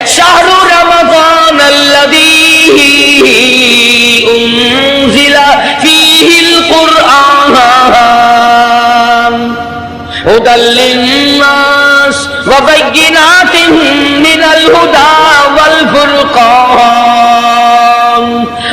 شہر رمضان الذی انزل فیہ القرآن ہدی للناس وبینات من الہدی والفرقان۔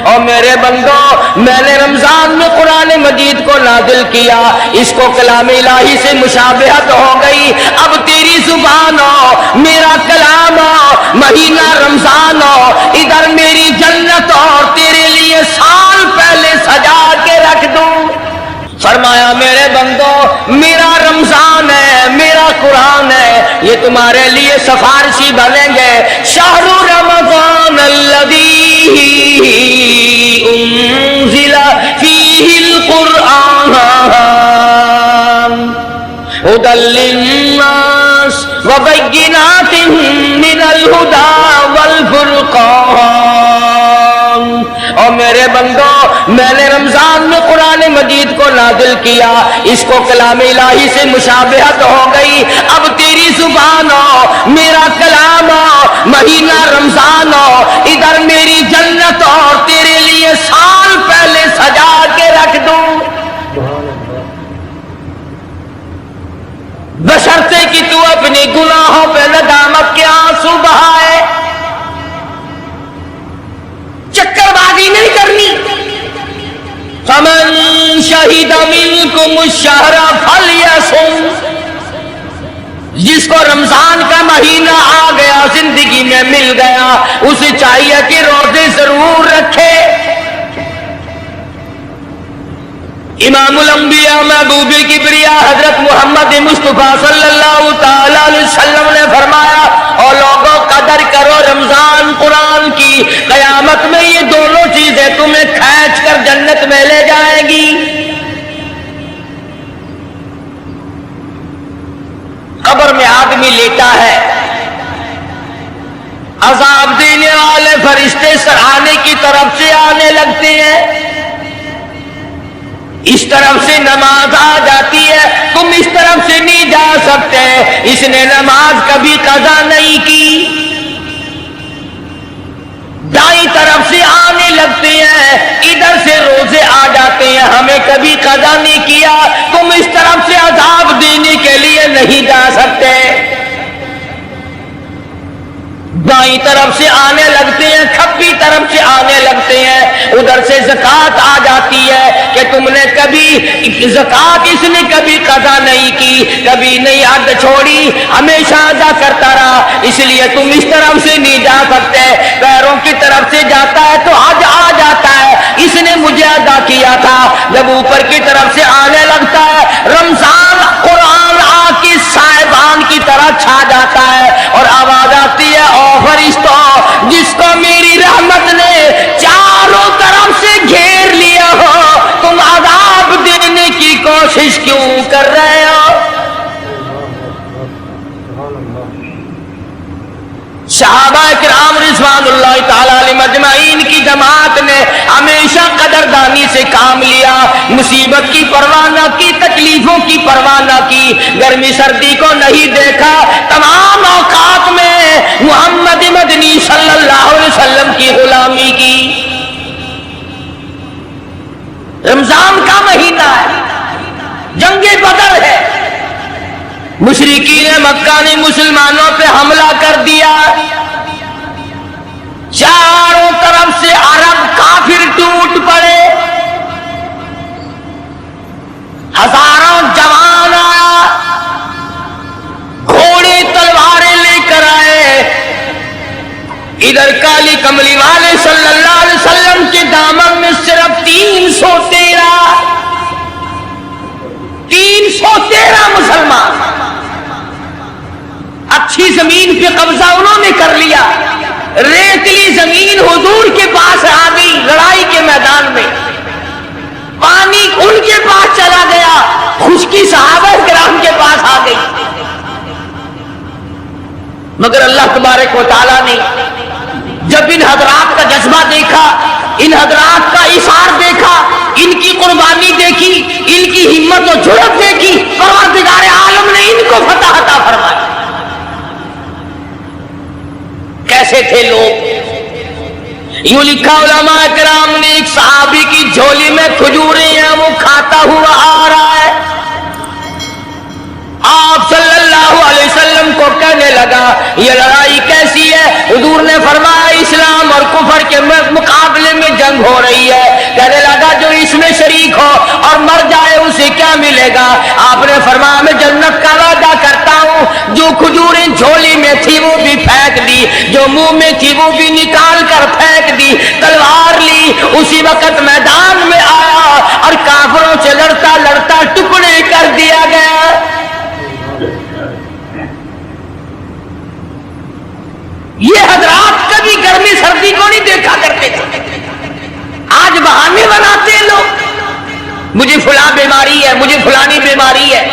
اور میرے بندو، میں نے رمضان میں قرآن مجید کو نازل کیا، اس کو کلام الہی سے مشابہت ہو گئی، اب تیری زبان ہو، میرا کلام ہو، مہینہ رمضان ہو، ادھر میری جنت اور تیرے لیے سال پہلے سجا کے رکھ دوں۔ فرمایا میرے بندو، میرا رمضان ہے، میرا قرآن ہے، یہ تمہارے لیے سفارشی بنیں گے۔ شہر رمضان الذی انزل فیہ القرآن ہدی للناس وبینات من الہدی والفرقان۔ اور میرے بندو، میں نے رمضان میں قرآن مجید کو نازل کیا، اس کو کلام الہی سے مشابہت ہو گئی، اب تیری زبان ہو، میرا کلام ہو، مہینہ رمضان ہو، ادھر میری جنت اور تیرے لیے سال پہلے سجا کے رکھ دوں۔ بشرطے کہ تو اپنی گناہوں پہ ندامت کے آنسو بہائے، چکر بازی نہیں کرنی۔ فمن شہد منکم الشہر فلیصم، جس کو رمضان کا مہینہ آ گیا، زندگی میں مل گیا، اسے چاہیے کہ روزے ضرور رکھے۔ امام الانبیاء محبوب کبریا حضرت محمد مصطفیٰ صلی اللہ تعالی علیہ وسلم نے فرمایا، اور لوگوں قدر کرو رمضان قرآن کی، قیامت میں یہ دونوں چیزیں تمہیں کھینچ کر جنت میں لے جائیں گی۔ قبر میں آدمی لیٹا ہے، عذاب دینے والے فرشتے سرانے کی طرف سے آنے لگتے ہیں، اس طرف سے نماز آ جاتی ہے، تم اس طرف سے نہیں جا سکتے، اس نے نماز کبھی قضا نہیں کی۔ دائیں طرف سے آنے لگتے ہیں، ادھر سے روزے آ جاتے ہیں، ہمیں کبھی قضا نہیں کیا، تم اس طرف سے عذاب دینے کے لیے نہیں جا سکتے۔ بائیں طرف سے آنے لگتے ہیں، کھبی طرف سے آنے لگتے ہیں، ادھر سے زکوٰۃ آ جاتی ہے کہ تم نے کبھی زکوٰۃ اس نے کبھی قضا نہیں کی، کبھی نہیں حد چھوڑی، ہمیشہ ادا کرتا رہا، اس لیے تم اس طرف سے نہیں جا سکتے۔ پیروں کی طرف سے جاتا ہے تو حج آ جاتا ہے، اس نے مجھے ادا کیا تھا۔ جب اوپر کی طرف سے آنے لگتا ہے، رمضان قرآن آ کے صاحبان کی طرح چھا جاتا ہے، اور آواز آتی ہے، او فرشتوں، جس کو میری رحمت نے چاروں طرف سے گھیر لیا ہو، تم عذاب دینے کی کوشش کیوں کر رہے ہو؟ صحابہ کرام رضوان اللہ تعالی علیہم اجمعین کی جماعت نے ہمیشہ قدردانی سے کام لیا، مصیبت کی پرواہ نہ کی، تکلیفوں کی پرواہ نہ کی، گرمی سردی کو نہیں دیکھا، تمام اوقات میں محمد مدنی صلی اللہ علیہ وسلم کی غلامی کی۔ رمضان کا مہینہ ہے، جنگ بدر ہے، مشرکین مکہ نے مسلمانوں پہ حملہ کر دیا، چاروں طرف سے عرب کافر ٹوٹ پڑے، ہزاروں جوان آیا، گھوڑے تلواریں لے کر آئے، ادھر کالی کملی والے صلی اللہ علیہ وسلم کے دامن میں صرف 313 مسلمان، اچھی زمین پہ قبضہ انہوں نے کر لیا، ریتلی زمین حضور کے پاس آ گئی، لڑائی کے میدان میں پانی ان کے پاس چلا گیا، خشکی صحابہ کرام کے پاس آ گئی، مگر اللہ تبارک و تعالیٰ نے جب ان حضرات کا جذبہ دیکھا، ان حضرات کا اثار دیکھا، ان کی قربانی دیکھی، ان کی ہمت و جرأت دیکھی، پروردگار عالم نے ان کو فتح عطا فرمائی۔ कैसे थे लोग। यूं लिखा उलमा किराम ने, एक सहाबी की झोली में खजूरें हैं, वो खाता हुआ आ रहा है। आप सल्लल्लाहु अलैहि वसल्लम को कहने लगा ये लड़ाई कैसी है। हुजूर ने फरमाया इस्लाम और कुफर के मुकाबले में जंग हो रही है। कहने लगा जो इसमें शरीक हो और मर जाए उसे क्या मिलेगा। आपने फरमाया मैं जन्नत का वादा करता हूं। जो खजूरें झोली में थी वो भी फेंक दी, जो मुंह में थी वो भी निकाल कर फेंक दी, तलवार ली, उसी वक्त मैदान में आया और काफिरों से लड़ता लड़ता टुकड़े कर दिया गया। ये हजरात कभी गर्मी सर्दी को नहीं देखा करते थे। आज बहाने बनाते हैं लोग, मुझे फुला बीमारी है, मुझे फुलानी बीमारी है।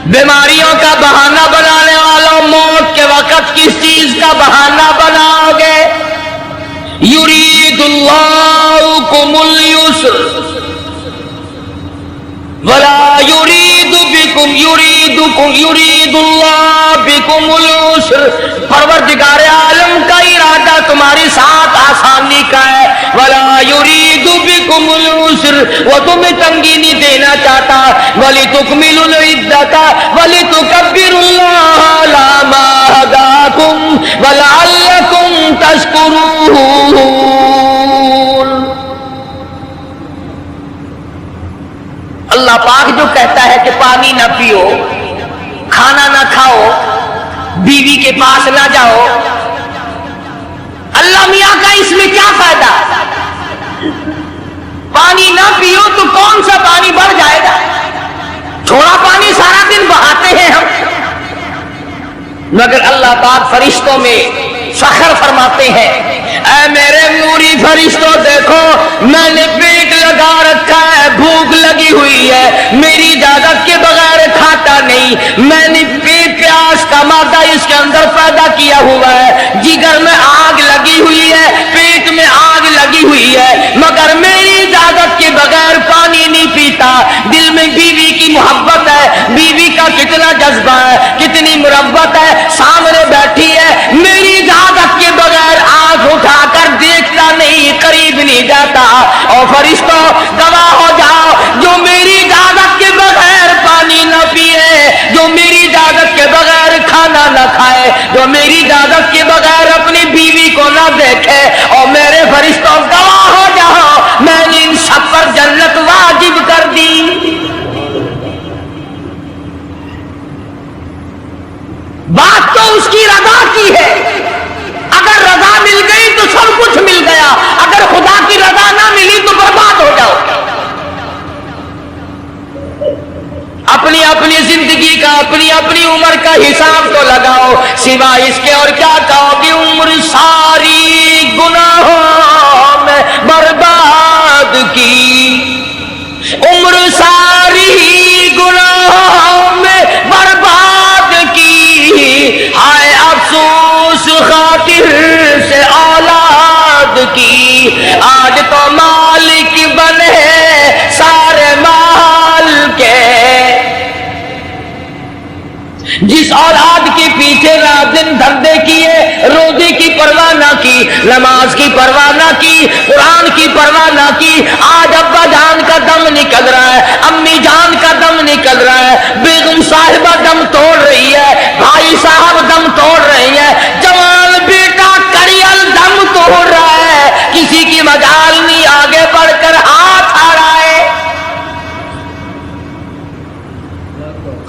बीमारियों का बहाना बनाने वालों, मौत के वक्त किस चीज का बहाना बनाओगे। युरीदुल्लाहु कुमुल युस्र वला युरीदु बिकुम युरीदुल्लाह बिकुमुल युस्र। परवरदिगार आलम का इरादा तुम्हारे साथ आसानी का है। वला युरीदु बिकुमुल युस्र, वो तुम्हें तंगी नहीं देना चाहता। वलितुकमिलुल इद्दता वलितुकब्बिरुल्लाह अला मा हदाकुम वलअल्लकुम तशकुरून। अल्लाह पाक जो कहता है कि पानी ना पियो, खाना ना खाओ, बीवी के पास ना जाओ, अल्लाह मियां का इसमें क्या फायदा। पानी ना पियो तो कौन सा पानी बढ़ जाएगा। थोड़ा पानी सारा दिन बहाते हैं हम, मगर अल्लाह पाक फरिश्तों में फख्र फरमाते हैं, ऐ मेरे नूरी फरिश्तों देखो मैंने पेट लगा रखा है, भूख लगी हुई है, मेरी इजाजत के बगैर खाता नहीं। मैंने पेट प्यास का मादा इसके अंदर पैदा किया हुआ है, जिगर में आग लगी हुई है, पेट में आग लगी हुई है, मगर मेरी इजाजत के बगैर पानी नहीं पीता। दिल में बीवी की मोहब्बत है, बीवी का कितना जज्बा है, कितनी मुरब्बत है, सामने बैठी है, मेरी इजाजत के बगैर आंख उठाकर देखता नहीं, करीब नहीं जाता। और फरिश्तों गवाह हो जाओ, जो मेरी इजाजत के बगैर पानी न पिए, जो मेरी इजाजत के बगैर खाना न खाए, जो मेरी इजाजत के बगैर अपनी बीवी को न देखे, और मेरे फरिश्तों गवाह हो जाओ मैंने इन सब पर जन्नत वाजिब कर दी। बात तो उसकी रजा की है, अगर रजा मिल गई तो सब कुछ मिल गया, अगर खुदा की रजा ना मिली तो बर्बाद हो जाओ। अपनी अपनी जिंदगी का, अपनी अपनी उम्र का हिसाब तो लगाओ, सिवा इसके और क्या कहोगे। उम्र सारी गुनाहों में बर्बाद की, उम्र सारी गुनाहों में बर्बाद की, हाय अफसोस खातिर से औलाद की। आज तो मालिक बने सारे माल के, जिस औलाद के पीछे रात दिन धंधे किए, रोजे की परवाह ना की, नमाज की परवाह ना की, कुरान की परवाह ना की, आज अब्बा जान का दम निकल रहा है, अम्मी जान का दम निकल रहा है, बेगम साहिबा दम तोड़ रही है, भाई साहब दम तोड़ रही है, जवान बेटा करियल दम तोड़ रहा है, किसी की मजाल नहीं आगे बढ़कर हाथ आ रहा है।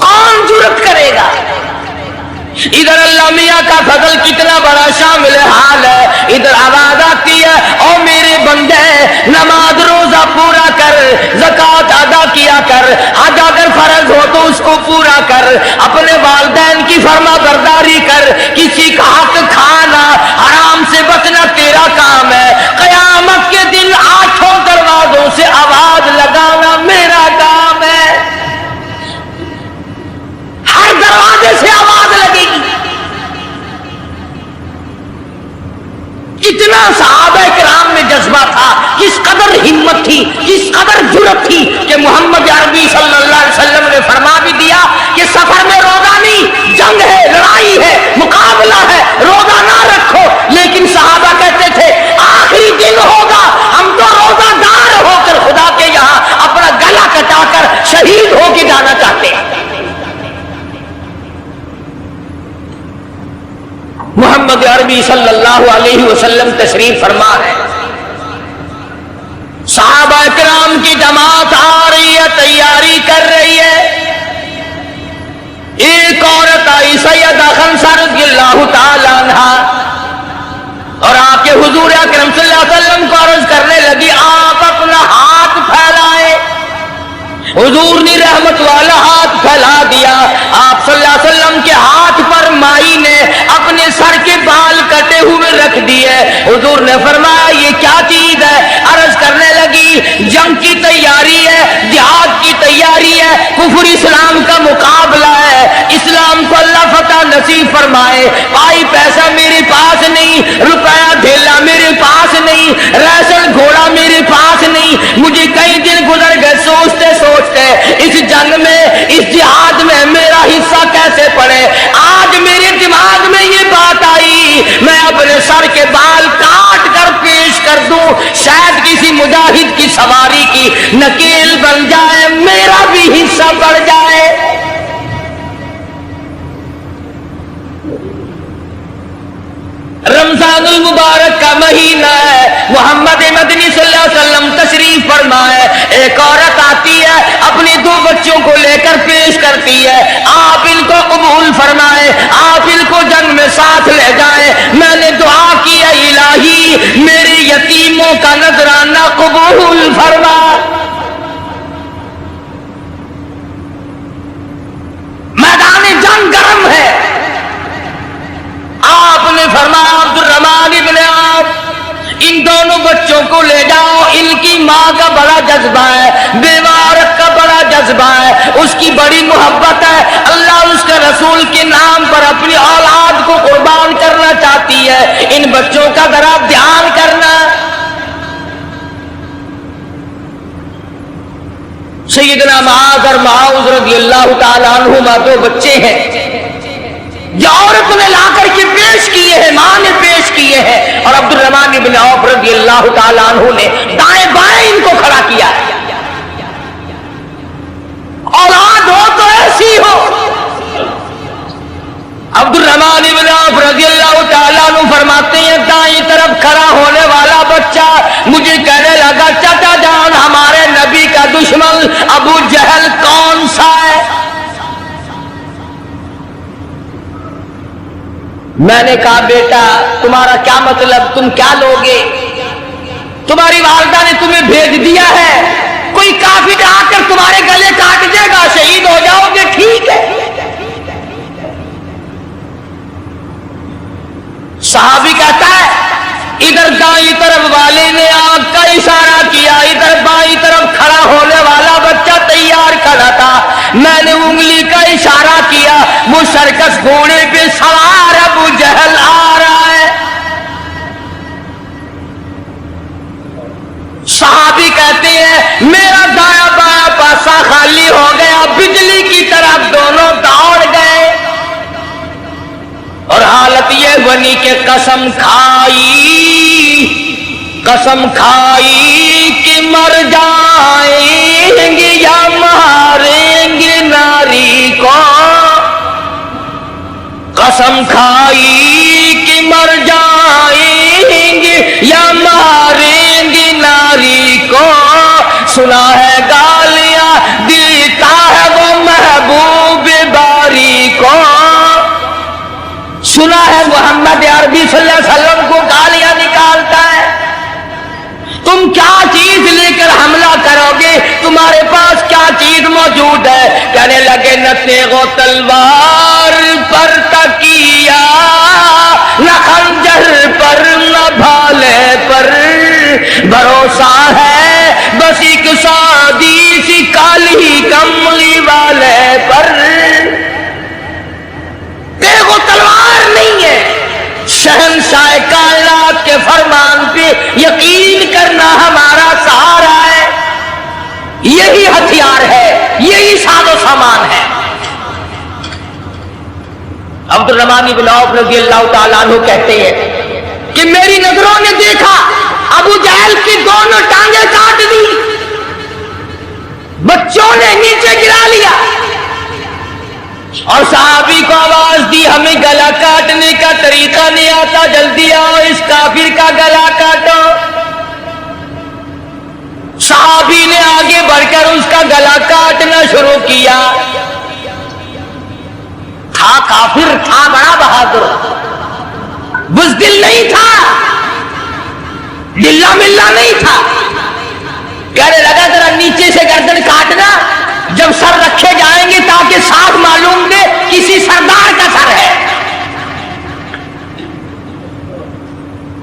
कौन जुर्रत करेगा। इधर अल्लाह मियां का फजल कितना बड़ा शामिल हाल है। इधर आवाज आती है, और मेरे बंदे नमाज रोजा पूरा कर, ज़कात अदा किया कर, हज अगर फर्ज हो तो उसको पूरा कर, अपने वालिदैन की फर्मा बरदारी कर, किसी का हक खाना, हराम से बचना तेरा काम है। कयामत के दिन आठों दरवाजों से आवाज लगाना मेरा काम है। हर दरवाजे से आवाज लगेगी। कितना सहाबा किराम में जज्बा था, किस कदर हिम्मत थी, किस कदर जुर्रत थी कि मोहम्मद अरबी सल्लल्लाहु अलैहि वसल्लम ने फरमा भी दिया कि सफर में रोजा नहीं, जंग है, लड़ाई है, मुकाबला है, रोजा ना रखो, मोहम्मद अरबी सल्लल्लाहु अलैहि वसल्लम तशरीफ फरमा है। सहाबा किराम की जमात आ रही है, तैयारी कर रही है। एक औरत आई सैयदा खंसा रज़ियल्लाहु ताला अन्हा, और आके हुजूर अकरम सल्लल्लाहु अलैहि वसल्लम को अर्ज करने लगी, आप अपना हाथ फैलाए। हुजूर ने रहमत वाला हाथ फैला दिया। आप सल्लल्लाहु अलैहि वसल्लम के हाथ पर माई ने अपने सर के बाल कटे हुए रख दिए। हुजूर ने फरमाया, ये क्या चीज है? अर्ज करने लगी, जंग की तैयारी है, जिहाद की तैयारी है, कुफर इस्लाम का मुकाबला है, इस्लाम को अल्लाह फतह नसीब फरमाए। भाई पैसा मेरे पास नहीं, रुपया धेला मेरे पास नहीं, राशन घोड़ा मेरे पास नहीं। मुझे कई दिन गुजर गए सोचते सोचते इस जंग में, इस जिहाद में मेरा हिस्सा कैसे पड़े। आज मेरे दिमाग में ये बात आई, मैं अपने सर के बाल काट कर पेश कर दूं, शायद किसी मुजाहिद की सवारी की नकेल बन जाए, मेरा भी हिस्सा बढ़ जाए। रमजानुल मुबारक का महीना है, मोहम्मद मदनी सल्लल्लाहु अलैहि वसल्लम तशरीफ फरमाए। एक औरत आती है, अपने दो बच्चों को लेकर पेश करती है, आप इनको कबूल फरमाए, आप इनको जंग में साथ ले जाएं। मैंने दुआ की, इलाही मेरे यतीमों का नजराना कबूल फरमा। मैदान जंग गर्म है। आपने फरमाया, अब्दुर्रहमान इब्ने आप इन दोनों बच्चों को ले जाओ, इनकी माँ का बड़ा जज्बा है, बेवा औरत का बड़ा जज्बा है, उसकी बड़ी मोहब्बत है, अल्लाह उसके रसूल के नाम पर अपनी औलाद को कुर्बान करना चाहती है, इन बच्चों का जरा ध्यान करना। सैयदना मुआज़ और मुआज़ रज़ियल्लाहु ताला अन्हुमा दो बच्चे हैं जो औरत ने ला करके पेश किए हैं, मां ने पेश किए हैं, और अब्दुर्रहमान इब्ने औफ रज़ियल्लाहु ताला अन्हु ने दाएं बाएं इनको खड़ा किया। औलाद हो तो ऐसी हो। अब्दुर्रहमान इब्ने औफ रज़ियल्लाहु ताला अन्हु फरमाते हैं, दाएं तरफ खड़ा होने वाला बच्चा मुझे कहने लगा, चाचा जान हमारे नबी का दुश्मन अबू जहल कौन सा है? मैंने कहा, बेटा तुम्हारा क्या मतलब, तुम क्या लोगे? तुम्हारी वालिदा ने तुम्हें भेज दिया है, कोई काफिर आकर तुम्हारे गले काट देगा, शहीद हो जाओगे, ठीक है। सहाबी कहता है, इधर दाईं तरफ वाले ने आंख का इशारा किया, इधर बाईं तरफ खड़ा होने वाला बच्चा तैयार खड़ा था, मैंने उंगली का इशारा किया, वो सर्कस घोड़े पे सवार अबू जहल आ रहा है। सहाबी कहते हैं, मेरा दाया बाया पासा खाली हो गया, बिजली की तरफ दोनों दौड़ गए, और हालत ये बनी कि कसम खाई कि मर जाएंगे या मारेंगे नारी को, कसम खाई कि मर जाएंगे या मारेंगे नारी को, सुना है गालियां देता है वो महबूब बारी को, सुना है मोहम्मद अरबी सल्लल्लाहु अलैहि वसल्लम को गालियां निकालता है। तुम क्या चीज लेकर हमला करोगे, तुम्हारे पास क्या चीज मौजूद है? कहने लगे, न तेगो तलवार पर तकिया, न खंजर पर, न भाले पर, भरोसा है बस एक सादी सी काली कमली वाले पर। तेगो तलवार नहीं है, शहंशाह कायनात के फरमान पे यकीन करना हमारा सहारा है, यही हथियार है, यही साजो सामान है। अब्दुर्रहमान इब्ने औफ रज़ियल्लाहु ताला अन्हु कहते हैं कि मेरी नजरों ने देखा अबू जहल की दोनों टांगे काट दी, बच्चों ने नीचे गिरा लिया, اور صحابی کو آواز دی ہمیں گلا کاٹنے کا طریقہ نہیں آتا، جلدی آؤ اس کافر کا گلا کاٹو۔ صحابی نے آگے بڑھ کر اس کا گلا کاٹنا شروع کیا۔ تھا کافر، تھا بڑا بہادر، بزدل نہیں تھا، ڈلا ملا نہیں تھا۔ کہنے لگا ذرا نیچے سے گردن کاٹنا، جب سر رکھے جائیں گے تاکہ صاف معلوم دے کسی سردار کا سر ہے۔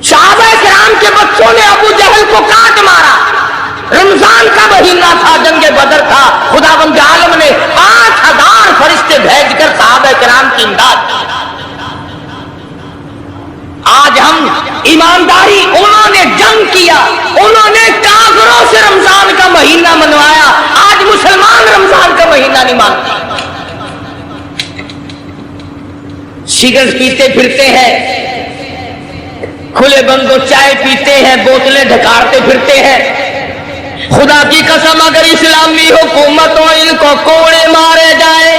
صحابہ کرام کے بچوں نے ابو جہل کو کاٹ مارا۔ رمضان کا مہینہ تھا، جنگ بدر تھا، خداوند عالم نے 5000 فرشتے بھیج کر صحابہ کرام کی امداد کی۔ آج ہم ایمانداری، انہوں نے جنگ کیا، انہوں نے کافروں سے رمضان کا مہینہ منوایا، آج مسلمان رمضان کا مہینہ نہیں مانتے، سگریٹ پیتے پھرتے ہیں، کھلے بندوں چائے پیتے ہیں، بوتلیں ڈھکارتے پھرتے ہیں۔ خدا کی قسم اگر اسلامی حکومت ہو، ان کو کوڑے مارے جائیں،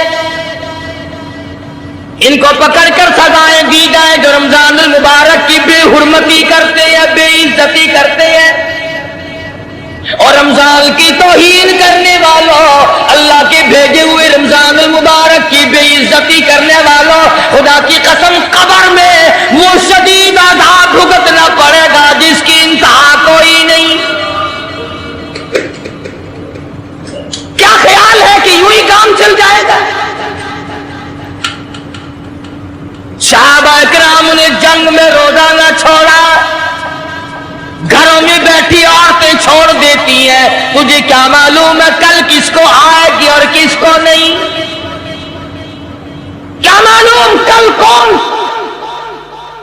ان کو پکڑ کر سزائیں دی جائیں جو رمضان المبارک کی بے حرمتی کرتے ہیں، بے عزتی کرتے ہیں۔ اور رمضان کی توہین کرنے والوں، اللہ کے بھیجے ہوئے رمضان المبارک کی بے عزتی کرنے والوں، خدا کی قسم قبر میں وہ شدید عذاب بھگتنا پڑے گا جس کی انتہا کوئی نہیں۔ کیا خیال ہے کہ یوں ہی کام چل جائے گا؟ صحابہ کرام نے جنگ میں روزہ نہ چھوڑا، گھروں میں بیٹھی عورتیں چھوڑ دیتی ہیں، تجھے کیا معلوم ہے کل کس کو آئے گی اور کس کو نہیں؟ کیا معلوم کل کون؟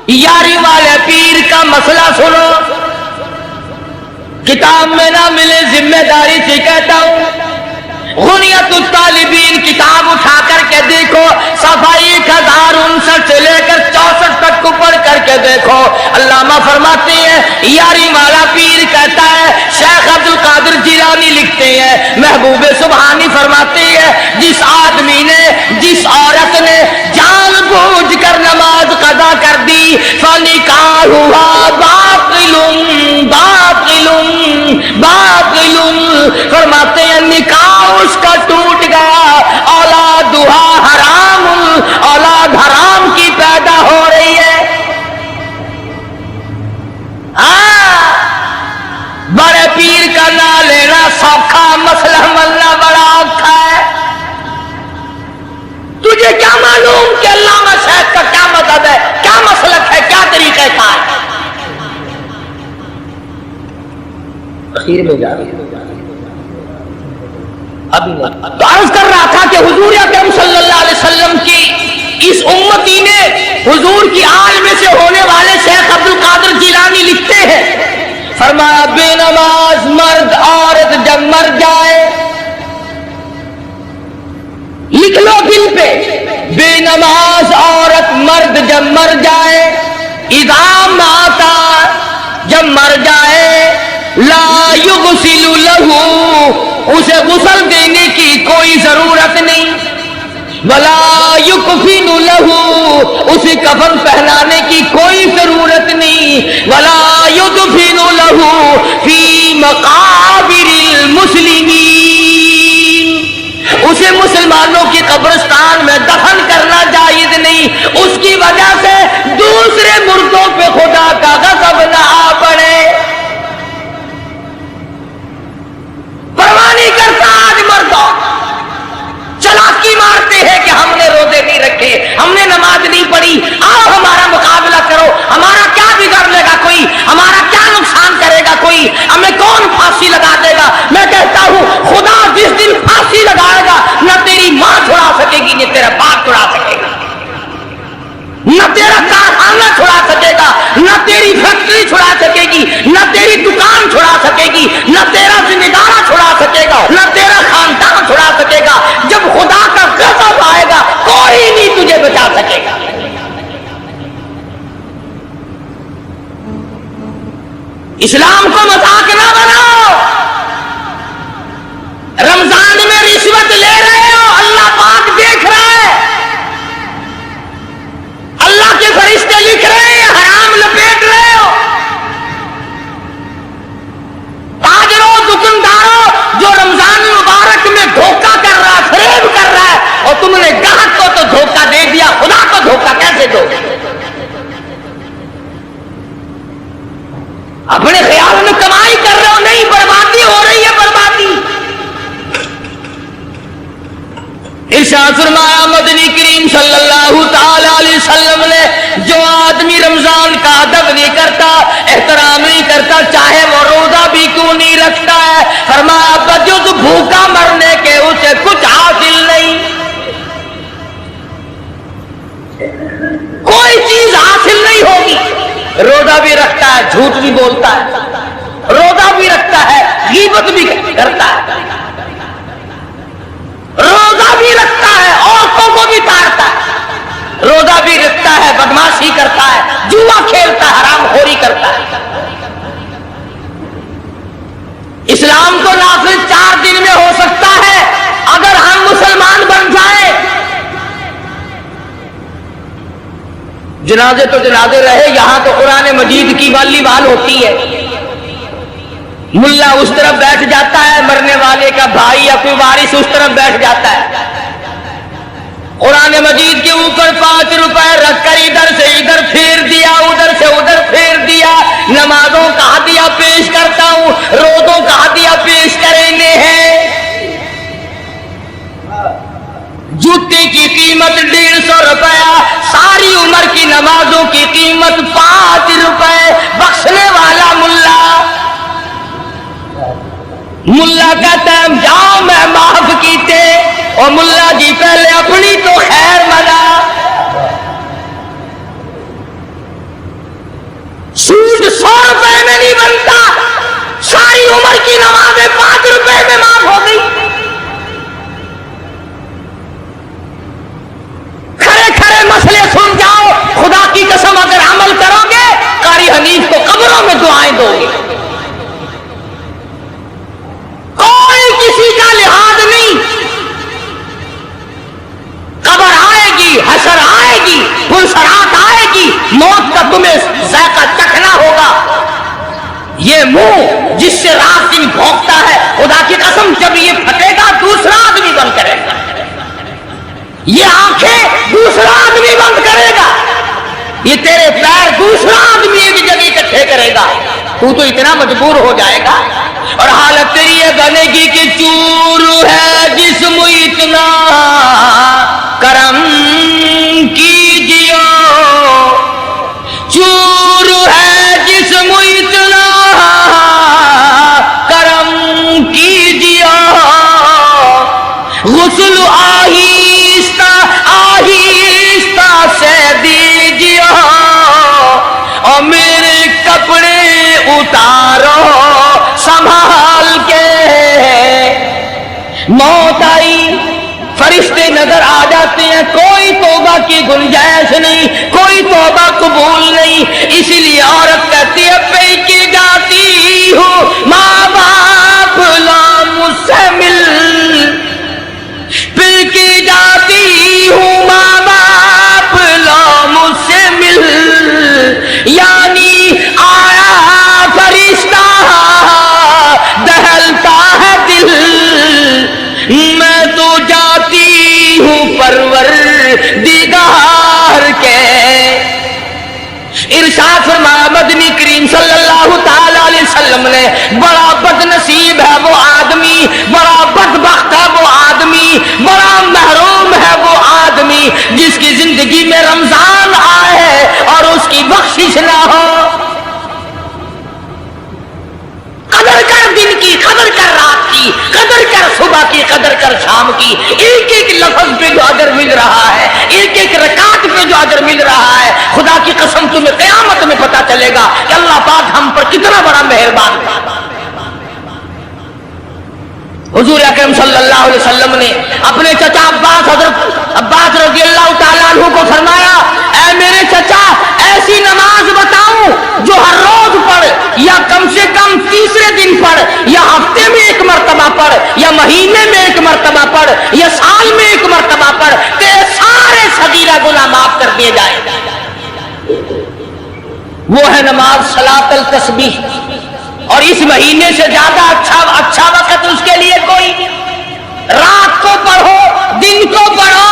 یاری والے پیر کا مسئلہ سنو، کتاب میں نہ ملے ذمہ داری سے کہتا ہوں، غنیت الطالبین کتاب اٹھا کر کے دیکھو، صفحہ 1059 سے لے کر 64 تک کو پڑھ کر کے دیکھو۔ علامہ فرماتے ہیں، یاری والا پیر کہتا ہے، شیخ عبد القادر جیلانی لکھتے ہیں، محبوب سبحانی فرماتے ہیں، جس آدمی نے، جس عورت نے جان بوجھ کر نماز قضا کر دی، فنکاحها باطل باطل باطل، فرماتے ہیں نکاح اس کا ٹوٹ گیا، اولادھا حرام، اولاد حرام کی پیدا ہو رہی ہے۔ بڑے پیر کا نام لینا سوکھا، مسئلہ ملنا بڑا اوکھا ہے۔ تجھے کیا معلوم کہ علامہ شیخ کا کیا مذہب ہے، کیا مسلک ہے، کیا طریقہ کار ہے؟ اخیر میں جا رہی تو عرض کر رہا تھا کہ حضور اکرم صلی اللہ علیہ وسلم کی اس امتی نے، حضور کی آل میں سے ہونے والے شیخ عبد القادر جیلانی لکھتے ہیں، فرمایا بے نماز مرد عورت جب مر جائے، لکھ لو دل پہ، بے نماز عورت مرد جب مر جائے، اذا ماتا جب مر جائے، لا یغسل لہ اسے غسل دینے کی کوئی ضرورت نہیں، ولا یکفن لہ اسے کفن پہنانے کی کوئی ضرورت نہیں، ولا یدفن لہ فی مقابر المسلمین اسے مسلمانوں کی قبرستان میں دفن کرنا جائز نہیں، اس کی وجہ سے دوسرے مردوں پہ خدا کا غضب نہ آ پڑے۔ پرواہ نہیں کرتا آج مردوں، چلاکی مارتے ہیں کہ ہم نے روزے نہیں رکھے، ہم نے نماز نہیں پڑھی، آؤ ہمارا مقابلہ کرو، ہمارا کیا بگاڑ لے گا کوئی، ہمارا کیا نقصان کرے گا کوئی، ہمیں کون پھانسی لگا دے گا؟ میں کہتا ہوں خدا جس دن پھانسی لگائے گا، نہ تیری ماں چھڑا سکے گی، نہ تیرا باپ چھڑا سکے گا، نہ تیرا کارخانہ چھڑا سکے گا، نہ تیری فیکٹری چھڑا سکے گی، نہ تیری دکان چھڑا سکے گی، نہ تیرا زمیندارہ چھڑا سکے گا، نہ تیرا خاندان چھڑا سکے گا۔ جب خدا کا غضب آئے گا کوئی نہیں تجھے بچا سکے گا۔ اسلام کو مذاق نہ بناؤ، رمضان میں رشوت لے رہے ہو، اللہ پاک دیکھ رہا ہے، अपने ख्याल में कमाई कर रहे हो, नहीं, बर्बादी हो रही है, बर्बादी। इरशाद फरमाया मदनी करीम सल्लल्लाहु ताला अलैहि वसल्लम ने, जो आदमी रमजान का अदब नहीं करता, एहतराम नहीं करता, चाहे वो रोजा भी क्यों नहीं रखता है, फरमाया बजुज भूखा मरने के उसे कुछ हासिल नहीं, कोई चीज हासिल नहीं होगी। रोजा भी रखता है, झूठ भी बोलता है, रोजा भी रखता है, गीबत भी करता है, रोजा भी रखता है, औरतों को भी ताड़ता है, रोजा भी रखता है, बदमाशी करता है, जुआ खेलता है, हरामखोरी करता है। इस्लाम तो नाफिज 4 दिन में हो सकता है अगर हम मुसलमान बन जाए। जनाजे तो जनाजे रहे, यहां तो कुरान मजीद की वालीबाल होती है। मुल्ला उस तरफ बैठ जाता है, मरने वाले का भाई या कोई वारिस उस तरफ बैठ जाता है, कुरान मजीद के ऊपर 5 रुपए रखकर इधर से इधर फेर दिया, उधर से उधर फेर दिया, नमाजों का हदिया पेश करता हूं, रोजों का हदिया पेश करेंगे हैं। जूते की कीमत 150 रुपया, सारी उम्र की नमाजों की कीमत 5 रुपए। बख्शने वाला मुल्ला, मुल्ला कहता है जाओ मैं माफ कीते, और मुल्ला जी पहले अपनी तो खैर मना। सूद 100 रुपए में नहीं बनता, सारी उम्र की नमाजें 5 रुपए में माफ हो गई। खड़े खड़े मसले सुन जाओ, खुदा की कसम अगर अमल करोगे कारी हनीफ को कब्रों में दुआएं दोगे। कोई किसी का लिहाज नहीं, कब्र आएगी, हशर आएगी, पुलसरात आएगी, मौत का तुम्हें जायका चखना होगा। ये मुंह जिससे रात दिन भौंकता है, खुदा की कसम जब ये फटेगा दूसरा आदमी बंद करेगा, ये आंखें दूसरा आदमी बंद करेगा, ये तेरे पैर दूसरा आदमी एक जगह इकट्ठे करेगा, तू तो इतना मजबूर हो जाएगा। और हालत तेरी ये बनेगी कि चूर है जिस्म इतना करम कीजिए, चूर है जिस्म इतना करम कीजिए, गुस्ल आहिस्ता आहिस्ता से दीजिए, और मेरे कपड़े उतारो संभाल के। मौत आई, फरिश्ते नजर आ जाते हैं, कोई तौबा की गुंजाइश नहीं, कोई तौबा कबूल नहीं, इसलिए औरत कहती है पैके जाती हूँ माँ बाप ला मुझसे मिल, पैके जाती हूँ माँ बाप ला मुझसे मिल, यानी आया फरिश्ता दहलता है दिल, मैं तो जाती हूँ परवर दिगार के। इरशाद फरमाया मदनी करीम सल्लल्लाहु ताला अलैहि वसल्लम ने, बड़ा बदनसीब है वो आदमी, बड़ा बदबख्त है वो आदमी, बड़ा महरूम है वो आदमी जिसकी जिंदगी में रमजान आए और उसकी बख्शिश ना हो। कदर कर दिन की, कदर कर रात की, कदर कर सुबह की, कदर कर शाम की, एक एक लफ्ज पे जो अजर मिल रहा है, एक एक रकात पे जो अजर मिल रहा है, खुदा की कसम तुम्हें क़यामत में पता चलेगा कि अल्लाह पाक हम पर कितना बड़ा मेहरबान है। हुजूर अकरम सल्लल्लाहु अलैहि वसल्लम ने अपने चचा अब्बास, हजरत अब्बास रज़ी अल्लाह तआला अन्हु को फरमाया, ऐ मेरे चचा ऐसी नमाज बताऊं जो हर रोज पढ़, या कम से कम तीसरे दिन पढ़, या हफ्ते में एक मर्तबा पढ़, या महीने में एक मर्तबा पढ़, या साल में एक मर्तबा पढ़, तेरे सारे सगीरा गुनाह माफ कर दिए जाए। वो है नमाज सलातुल तस्बीह, और इस महीने से ज्यादा अच्छा वक्त उसके लिए कोई नहीं। रात को पढ़ो, दिन को पढ़ो,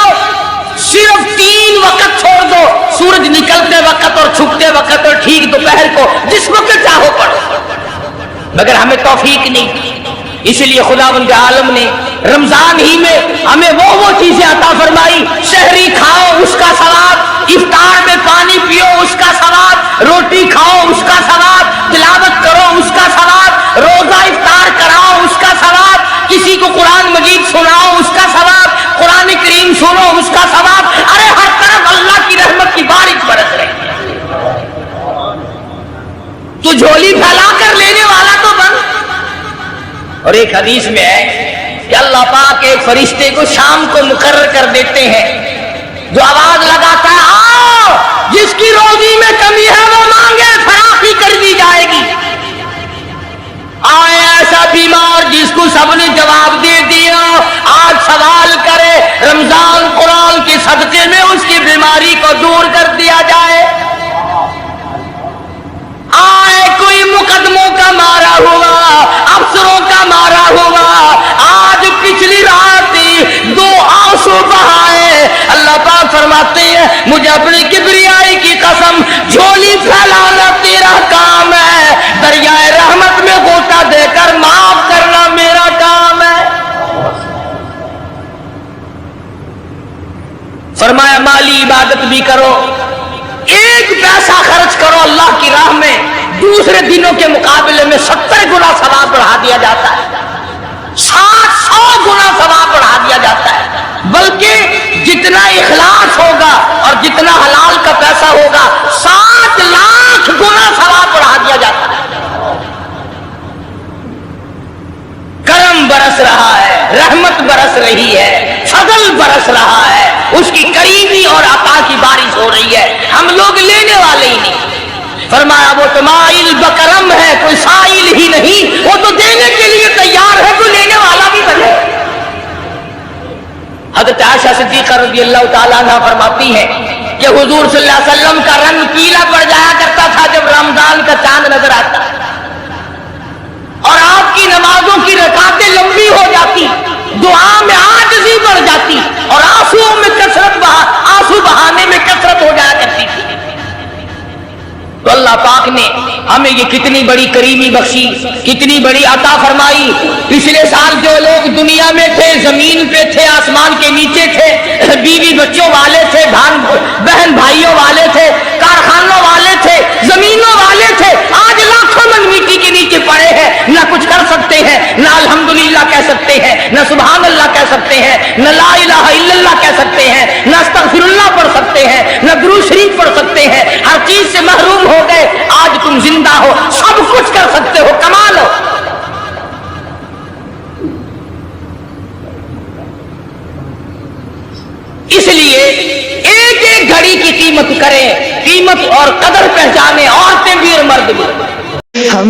सिर्फ 3 वक्त छोड़ दो, सूरज निकलते वक्त और छुपते वक्त और ठीक दोपहर को, जिस वक्त चाहो पढ़ो। मगर हमें तौफीक नहीं। इसलिए खुदावंद आलम ने रमजान ही में हमें वो चीजें अता फरमाई। शहरी खाओ उसका सवाब, इफ्तार में पानी पियो उसका सवाब, रोटी खाओ उसका सवाब, तिलावत करो उसका सवाब, रोजा इफ्तार कराओ उसका सवाब, किसी को कुरान मजीद सुनाओ उसका सवाब, कुरान करीम सुनो उसका सवाब। अरे हर तरफ अल्लाह की रहमत की बारिश बरस रही है। तो झोली फैला कर लेने वाला तो बन। और एक हदीस में है कि अल्लाह पाक एक फरिश्ते को शाम को मुकर्रर कर देते हैं जो आवाज लगाता है, आओ जिसकी रोजी में कमी है वो मांगे, फराखी कर दी जाएगी। आए ऐसा बीमार जिसको सबने जवाब दे दिया, आज सवाल करे, रमजान कुरान के सदके में उसकी बीमारी को दूर कर दिया जाए। आए कोई मुकदमों का मारा हुआ, अफसरों का मारा हुआ, आज पिछली रात 2 आंसू बहाए। अल्लाह पाक फरमाते हैं मुझे अपनी किबरियाई की कसम, झोली फैलाना तेरा काम है, दरियाए रहमत में गोता देकर माफ करना मेरा काम है। फरमाया माली इबादत भी करो, 1 पैसा खर्च करो अल्लाह की राह में, दूसरे दिनों के मुकाबले में 70 गुना सवाब बढ़ा दिया जाता है, 700 गुना सवाब बढ़ा दिया जाता है। बल्कि जितना इखलास होगा और जितना हलाल का पैसा होगा 7 लाख गुना सवाब बढ़ा दिया जाता है। करम बरस रहा है, रहमत बरस रही है, फजल बरस रहा है, उसकी करीबी और अता की बारिश हो रही है। हम लोग लेने वाले ही नहीं। फरमाया वो तो माइल बकरम है, कोई साइल ही नहीं, वो तो देने के लिए तैयार है, तो लेने वाला भी बने। हज़रत आयशा सिद्दीक़ा रज़ियल्लाहु ताला अन्हा फरमाती है कि हुजूर सल्लल्लाहु अलैहि वसल्लम का रंग पीला पड़ जाया करता था जब रमजान का चांद नजर आता, और आपकी नमाजों की रकातें लंबी हो जाती, दुआ में आजिज़ी बढ़ जाती, और आंसुओं में आंसू बहाने में कसरत हो जाया करती थी। तो अल्लाह पाक ने हमें ये कितनी बड़ी करीमी बख्शी, कितनी बड़ी अता फरमाई। पिछले साल जो लोग दुनिया में थे, जमीन पे थे, आसमान के नीचे थे, बीवी बच्चों वाले थे, बहन भाइयों वाले थे, कारखानों वाले थे, जमीनों वाले थे, आज लाखों मन मिट्टी के नीचे पड़े हैं, ना कुछ कर सकते हैं, ना अल्हम्दुलिल्लाह कह सकते हैं, ना सुभान अल्लाह कह सकते हैं, ना ला इलाहा इल्लल्लाह कह सकते हैं, ना अस्तगफिरुल्लाह पढ़ सकते हैं, ना दुरूद शरीफ पढ़ सकते हैं, हर चीज से महरूम हो गए। आज तुम जिंदा हो, सब कुछ कर सकते हो, कमाल हो। इसलिए एक एक घड़ी की कीमत करें, कीमत और कदर पहचाने, औरतें भी और मर्द भी। हम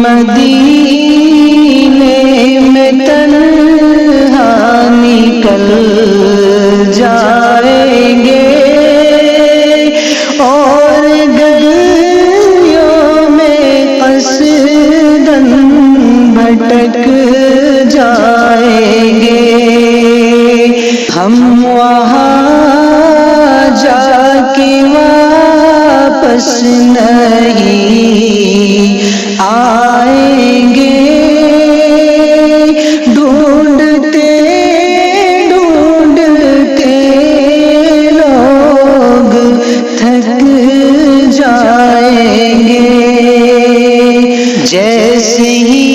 मदीने में तन्हा निकल जाएंगे और गलियों में कसदन भटक जाएंगे। हम वहाँ जाके वापस नहीं आएंगे, ढूंढते ढूंढते लोग थक जाएंगे। जैसे ही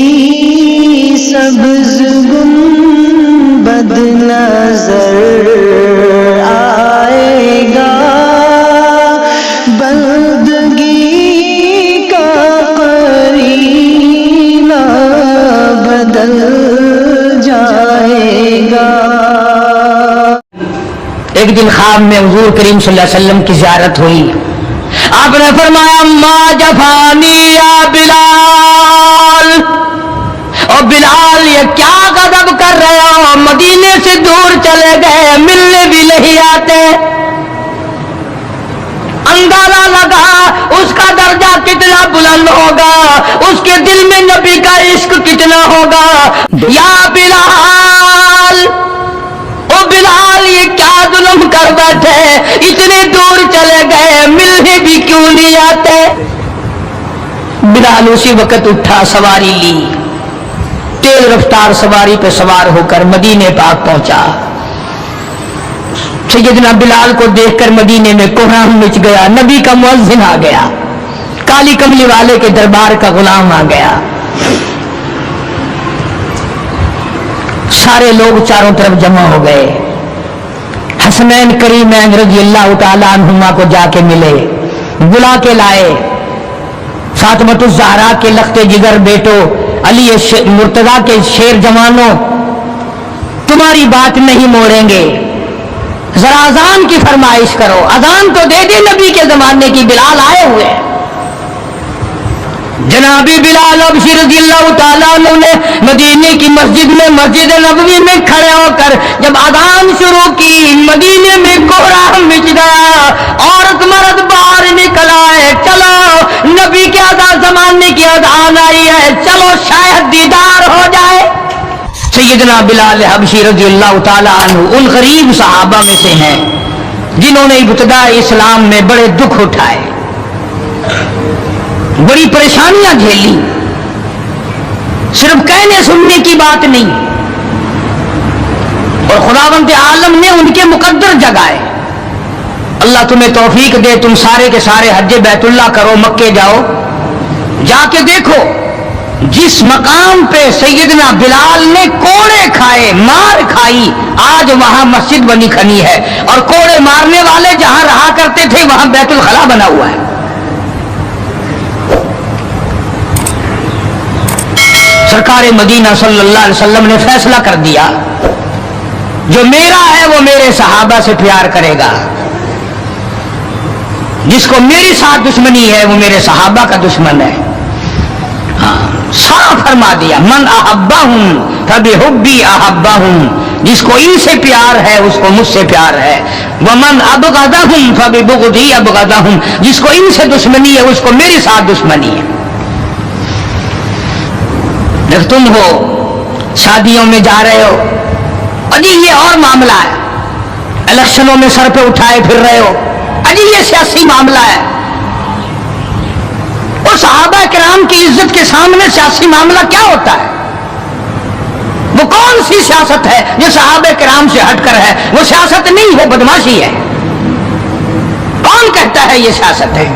सब्ज़ गुंबद नजर आएगा, बंदगी का करीना बदल जाएगा। एक दिन ख्वाब में हुजूर करीम सल्लल्लाहु अलैहि वसल्लम की ज़ियारत हुई। आपने फरमाया मा जफानी या बिलाल, और बिलाल ये क्या गजब कर रहे हो, मदीने से दूर चले गए, मिलने भी नहीं आते। अंदाजा लगा उसका दर्जा कितना बुलंद होगा, उसके दिल में नबी का इश्क कितना होगा। या बिलाल, ओ बिलाल ये क्या जुल्म कर बैठे, इतने दूर चले गए, मिलने भी क्यों नहीं आते। बिलाल उसी वक्त उठा, सवारी ली, तेज रफ्तार सवारी पे सवार होकर मदीने पाक पहुंचा। सैयदना बिलाल को देखकर मदीने में कोहराम मच गया। नबी का मुअज्जिन आ गया, काली कमली वाले के दरबार का गुलाम आ गया। सारे लोग चारों तरफ जमा हो गए। हसनैन करीमैन रज़ी अल्लाह तआला अन्हुमा को जाके मिले, बुला के लाए। फातिमतुज़ ज़हरा के लख्ते जिगर बेटो, अली मुर्तजा के शेर जवानों, तुम्हारी बात नहीं मोड़ेंगे, जरा अजान की फरमाइश करो, अजान तो दे दे नबी के जमाने की, बिलाल आए हुए हैं। जनाबी बिलाल अबशी रज़ियल्लाहु ताला अन्हु ने मदीने की मस्जिद में, मस्जिद नबवी में खड़े होकर जब अजान शुरू की, मदीने में कोहराम मच गया। औरत मर्द बाहर निकल आए, चलो नबी के अजान जमाने की अजान आई है, चलो शायद दीदार हो जाए। सैयदना बिलाल हबशी रज़ियल्लाहु ताला अन्हु उन गरीब सहाबा में से हैं जिन्होंने इब्तिदा इस्लाम में बड़े दुख उठाए, बड़ी परेशानियां झेली। सिर्फ कहने सुनने की बात नहीं, और खुदावंद आलम ने उनके मुकद्दर जगाए। अल्लाह तुम्हें तौफीक दे, तुम सारे के सारे हज बैतुल्लाह करो, मक्के जाओ, जाके देखो जिस मकाम पे सैयदना बिलाल ने कोड़े खाए, मार खाई, आज वहां मस्जिद बनी खनी है, और कोड़े मारने वाले जहां रहा करते थे वहां बैतुल खला बना हुआ है। सरकार मदीना सल्लल्लाहु अलैहि वसल्लम ने फैसला कर दिया, जो मेरा है वो मेरे सहाबा से प्यार करेगा, जिसको मेरे साथ दुश्मनी है वो मेरे सहाबा का दुश्मन है। हाँ, साफ फरमा दिया, मन अहब्बाहुम फबिहुब्बी अहब्बाहुम, जिसको इनसे प्यार है उसको मुझसे प्यार है। वमन अबगदहुम फबिबुगदी अबगदहुम, जिसको इनसे दुश्मनी है उसको मेरे साथ दुश्मनी है। जब तुम हो शादियों में जा रहे हो, अजी ये और मामला है, इलेक्शनों में सर पे उठाए फिर रहे हो, अजी ये सियासी मामला है। और सहाबा किराम की इज्जत के सामने सियासी मामला क्या होता है? वो कौन सी सियासत है जो सहाबा किराम से हटकर है? वो सियासत नहीं, वो बदमाशी है। कौन कहता है ये सियासत है?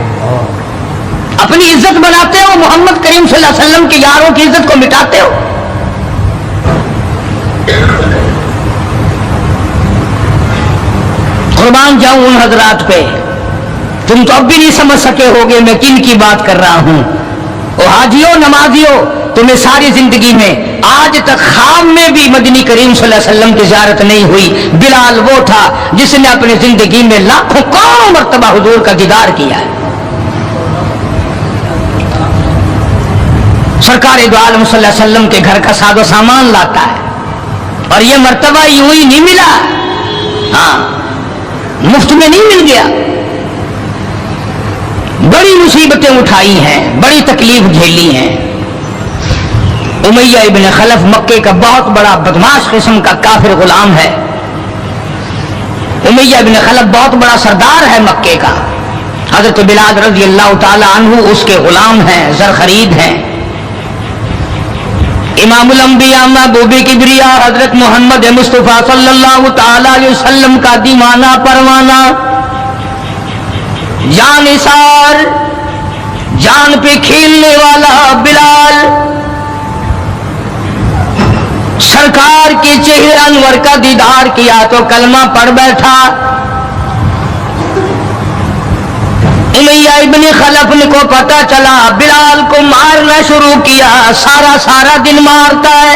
अपनी इज्जत बनाते हो, मोहम्मद करीम सल्लल्लाहु अलैहि वसल्लम के यारों की इज्जत को मिटाते हो। कुर्बान जाऊं उन हजरात पे, तुम तो अब भी नहीं समझ सके होगे मैं किन की बात कर रहा हूं। ओ हाजियो नमाजियो, तुम्हें सारी जिंदगी में आज तक ख्वाब में भी मदनी करीम सल्लल्लाहु अलैहि वसल्लम की ज़ियारत नहीं हुई। बिलाल वो था जिसने अपनी जिंदगी में लाखों करोड़ों मर्तबा हुजूर का दीदार किया है। सरकार दो आलम सल्लल्लाहु अलैहि वसल्लम के घर का सादो सामान लाता है, और ये मर्तबा यूं ही नहीं मिला, हाँ मुफ्त में नहीं मिल गया। बड़ी मुसीबतें उठाई हैं, बड़ी तकलीफ झेली हैं। उमैया इब्न खलफ मक्के का बहुत बड़ा बदमाश किस्म का काफिर गुलाम है। उमैया इब्न खलफ बहुत बड़ा सरदार है मक्के का। हजरत बिलाल रज़ी अल्लाह ताला अन्हु उसके गुलाम हैं, जर खरीद हैं। इमामुल अंबिया महबूबे किबरिया हजरत मोहम्मद मुस्तफा सल्लल्लाहु ताला अलैहि वसल्लम का दीवाना परवाना, जान निसार, जान पे खेलने वाला बिलाल, सरकार के चेहरे अनवर का दीदार किया तो कलमा पढ़ बैठा। उमैया इब्न खलफ को पता चला, बिलाल को मारना शुरू किया, सारा दिन मारता है,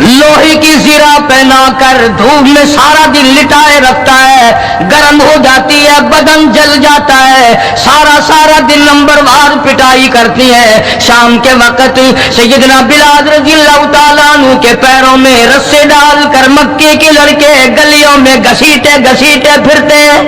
लोहे की जीरा पहनाकर धूप में सारा दिन लिटाए रखता है, गर्म हो जाती है, बदन जल जाता है, सारा दिन नंबरवार पिटाई करती है। शाम के वक्त सैयदना बिलाल रज़ियल्लाहु ताला अन्हु के पैरों में रस्से डालकर मक्के के लड़के गलियों में घसीटे फिरते हैं।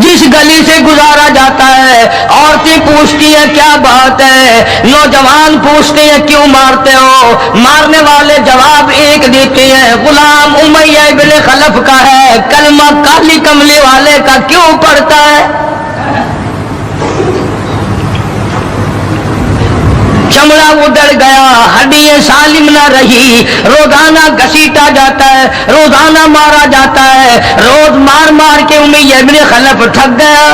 जिस इस गली से गुजारा जाता है, औरतें पूछती हैं क्या बात है, नौजवान पूछते हैं क्यों मारते हो, मारने वाले जवाब एक देते हैं, गुलाम उमैया इब्न खलफ का है, कलमा काली कमली वाले का क्यों पड़ता है। चमड़ा उधड़ गया, हड्डियां सालिम न रही, रोजाना घसीटा जाता है, रोजाना मारा जाता है, रोज मार मार के उमैया इब्न खलफ थक गया।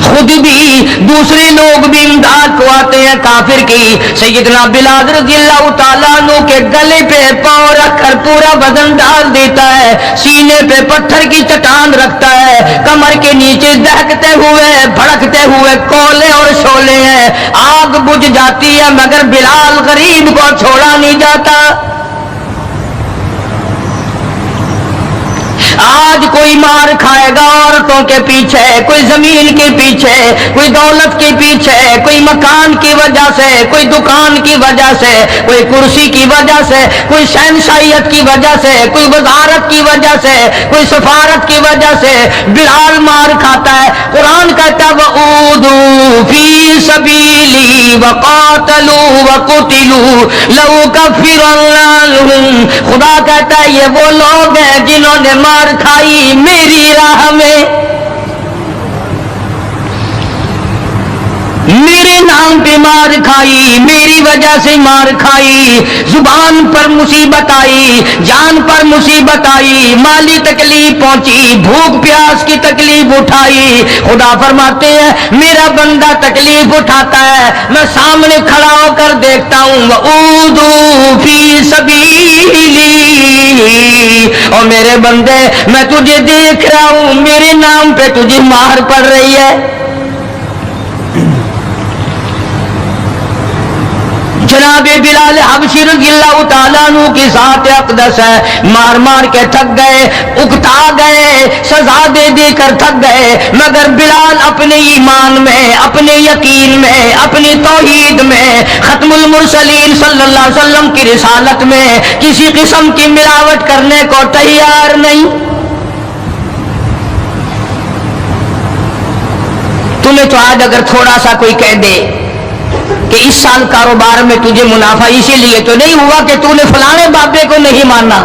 खुद भी दूसरे लोग भी इमदाद को आते हैं काफिर की। सैयदना बिलाल रज़ियल्लाहु ताला अन्हु के गले पे पांव रखकर पूरा वजन डाल देता है, सीने पे पत्थर की चट्टान रखता है, कमर के नीचे दहकते हुए भड़कते हुए कोयले और शोले हैं, आग बुझ जाती है मगर बिलाल गरीब को छोड़ा नहीं जाता। आज कोई मार खाएगा औरतों के पीछे, कोई जमीन के पीछे, कोई दौलत के पीछे, कोई मकान की वजह से, कोई दुकान की वजह से, कोई कुर्सी की वजह से, कोई शहनशाहियत की वजह से, कोई वजारत की वजह से, कोई सफारत की वजह से बिलाल मार खाता है। कुरान कहता है वऊदू फी सबीली वकातलू वकुतिलू लऊ कफिरन्नाहुम। खुदा कहता है ये वो लोग हैं जिन्होंने मार खाई मेरी राह में, मेरे नाम पे मार खाई, मेरी वजह से मार खाई, जुबान पर मुसीबत आई, जान पर मुसीबत आई, माली तकलीफ पहुंची, भूख प्यास की तकलीफ उठाई। खुदा फरमाते हैं मेरा बंदा तकलीफ उठाता है, मैं सामने खड़ा होकर देखता हूं वऊदू फी सबीली, और मेरे बंदे मैं तुझे देख रहा हूं, मेरे नाम पे तुझे मार पड़ रही है। जनाबे बिलाल हबशी रज़ियल्लाहु ताला अन्हु की ज़ात अक़दस है, मार मार के थक गए, उकता गए, सजा दे देकर थक गए, मगर बिलाल अपने ईमान में, अपने यकीन में, अपनी तौहीद में, खत्मुल मुरसलीन सल्लल्लाहु अलैहि वसल्लम की रिसालत में किसी किस्म की मिलावट करने को तैयार नहीं। तुम्हें तो आज अगर थोड़ा सा कोई कह दे कि इस साल कारोबार में तुझे मुनाफा इसीलिए तो नहीं हुआ कि तूने फलाने बाबे को नहीं माना,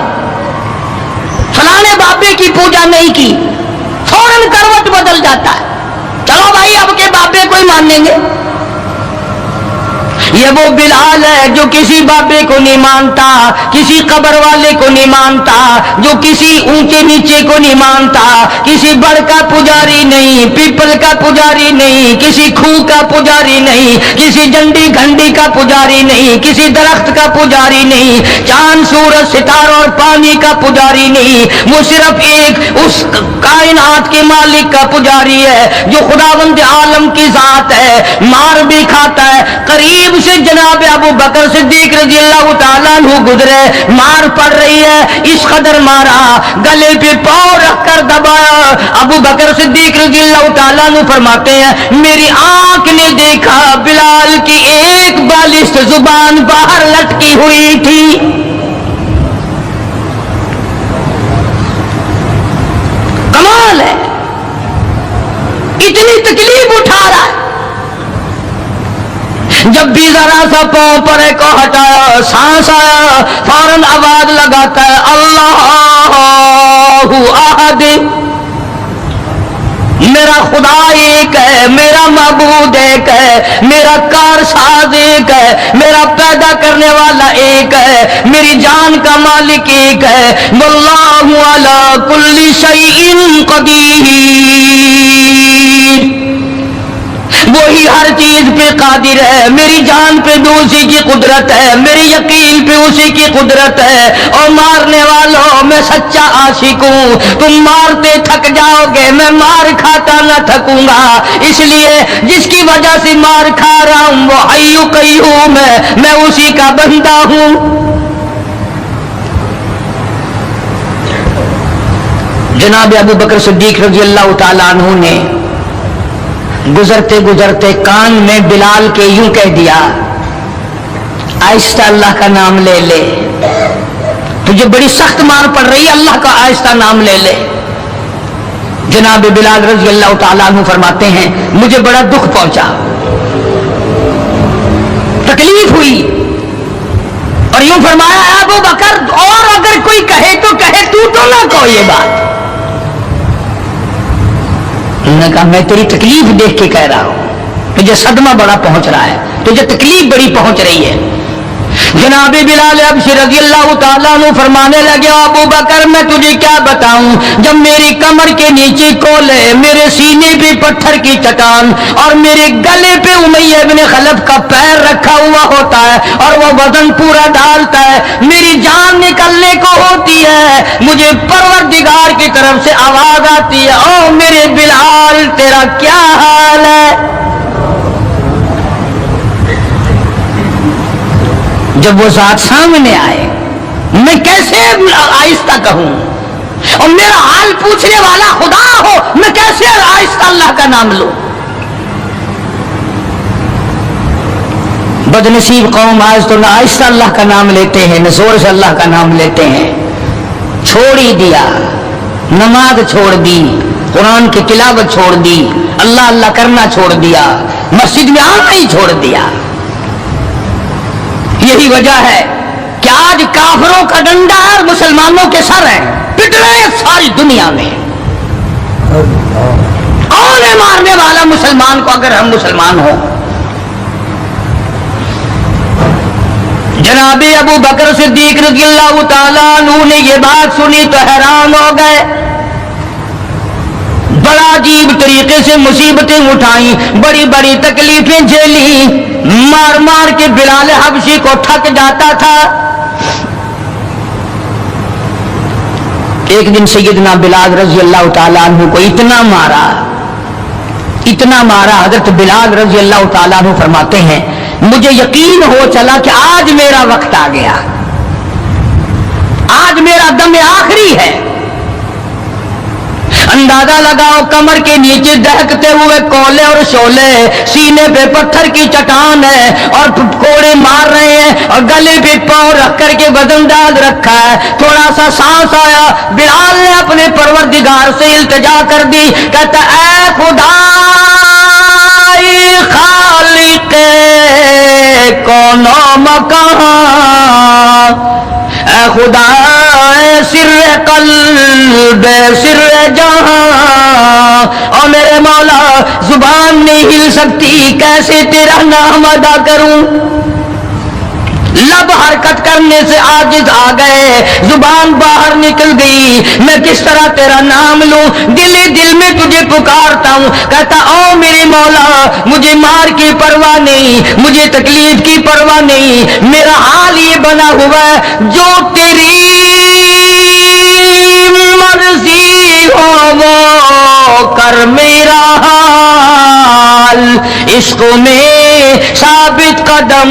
फलाने बाबे की पूजा नहीं की, फौरन करवट बदल जाता है, चलो भाई अब के बाबे को ही मानेंगे। ये वो बिलाल है जो किसी बाबे को नहीं मानता, किसी कब्र वाले को नहीं मानता, जो किसी ऊंचे नीचे को नहीं मानता, किसी बड़ का पुजारी नहीं, पीपल का पुजारी नहीं, किसी खूह का पुजारी नहीं, किसी झंडी घंटी का पुजारी नहीं, किसी दरख्त का पुजारी नहीं, चांद सूरज सितारों और पानी का पुजारी नहीं, वो सिर्फ एक उस कायनात के मालिक का पुजारी है जो खुदावंद आलम की जात है। मार भी खाता है, करीब से जनाब अबू बकर सिद्दीक रज़ियल्लाहु ताला अन्हु गुजरे, मार पड़ रही है, इस कदर मारा, गले पे पांव रखकर दबाया। अबू बकर सिद्दीक रज़ियल्लाहु ताला अन्हु फरमाते हैं मेरी आंख ने देखा बिलाल की एक बालिश जुबान बाहर लटकी हुई थी। कमाल है, इतनी तकलीफ उठा रहा है। जब भी जरा सा पांव परे को हटाया, सांस आया, फौरन आवाज लगाता है अल्लाहु अहद, मेरा खुदा एक है, मेरा मबूद एक है, मेरा कारसाज एक है, मेरा पैदा करने वाला एक है, मेरी जान का मालिक एक है। वल्लाहु अला कुल्ली शैइन कदीर, वही हर चीज पे कादिर है, मेरी जान पे भी उसी की कुदरत है, मेरी यकीन पे उसी की कुदरत है। और मारने वालों मैं सच्चा आशिक हूं, तुम मारते थक जाओगे, मैं मार खाता न थकूंगा, इसलिए जिसकी वजह से मार खा रहा हूं वो हय्यु कय्यूम है, मैं उसी का बंदा हूं। जनाब अबू बकर सिद्दीक रज़ियल्लाहु ताला अन्हु ने गुजरते गुजरते कान में बिलाल के यूं कह दिया, आहिस्ता अल्लाह का नाम ले ले, تجھے بڑی سخت مار پڑ رہی ہے، اللہ کا آہستہ نام لے لے۔ جناب بلال رضی اللہ تعالیٰ عنہ فرماتے ہیں مجھے بڑا دکھ پہنچا، تکلیف ہوئی، اور یوں فرمایا ابو بکر اور اگر کوئی کہے تو کہے، تو نہ کہو یہ بات۔ انہوں نے کہا میں تیری تکلیف دیکھ کے کہہ رہا ہوں، تجھے صدمہ بڑا پہنچ رہا ہے، تجھے تکلیف بڑی پہنچ رہی ہے۔ جناب بلال حبشی رضی اللہ تعالیٰ عنہ فرمانے لگے ابو بکر میں تجھے کیا بتاؤں، جب میری کمر کے نیچے کولے، میرے سینے پہ پتھر کی چٹان، اور میرے گلے پہ امیہ ابن خلف کا پیر رکھا ہوا ہوتا ہے اور وہ وزن پورا ڈالتا ہے، میری جان نکلنے کو ہوتی ہے، مجھے پروردگار کی طرف سے آواز آتی ہے او میرے بلال تیرا کیا حال ہے۔ جب وہ ذات سامنے آئے میں کیسے آہستہ کہوں، اور میرا حال پوچھنے والا خدا ہو میں کیسے آہستہ اللہ کا نام لوں۔ بدنصیب قوم آج تو نہ آہستہ اللہ کا نام لیتے ہیں نہ زور سے اللہ کا نام لیتے ہیں، چھوڑ ہی دیا، نماز چھوڑ دی، قرآن کی تلاوت چھوڑ دی، اللہ اللہ کرنا چھوڑ دیا، مسجد میں آنا ہی چھوڑ دیا۔ یہی وجہ ہے کہ آج کافروں کا ڈنڈا ہے، مسلمانوں کے سر ہیں، پٹ رہے ہیں ساری دنیا میں۔ کون ہے مارنے والا مسلمان کو اگر ہم مسلمان ہوں؟ جناب ابو بکر صدیق رضی اللہ تعالیٰ عنہ نے یہ بات سنی تو حیران ہو گئے، بڑا عجیب طریقے سے مصیبتیں اٹھائیں، بڑی بڑی تکلیفیں جھیلی، مار مار کے بلال حبشی کو تھک جاتا تھا۔ ایک دن سیدنا بلال رضی اللہ تعالیٰ عنہ کو اتنا مارا، حضرت بلال رضی اللہ تعالیٰ عنہ فرماتے ہیں مجھے یقین ہو چلا کہ آج میرا وقت آ گیا، آج میرا دم آخری ہے۔ اندازہ لگاؤ کمر کے نیچے دہکتے ہوئے کولے اور شولے، سینے پہ پتھر کی چٹان ہے اور کوڑے مار رہے ہیں، اور گلے پہ پاؤں رکھ کر کے وزن ڈال رکھا ہے۔ تھوڑا سا سانس آیا، بلال نے اپنے پروردگار سے التجا کر دی، کہتا اے خدا خالق کون و مکان، اے خدا سر قلب سر جہاں، اور میرے مولا زبان نہیں ہل سکتی، کیسے تیرا نام ادا کروں، لب حرکت کرنے سے عاجز آ گئے، زبان باہر نکل گئی، میں کس طرح تیرا نام لوں، دل ہی دل میں تجھے پکارتا ہوں، کہتا او میرے مولا مجھے مار کی پرواہ نہیں، مجھے تکلیف کی پرواہ نہیں، میرا حال یہ بنا ہوا ہے جو تیری مرضی ہو وہ کر میرا حال، عشق میں ثابت قدم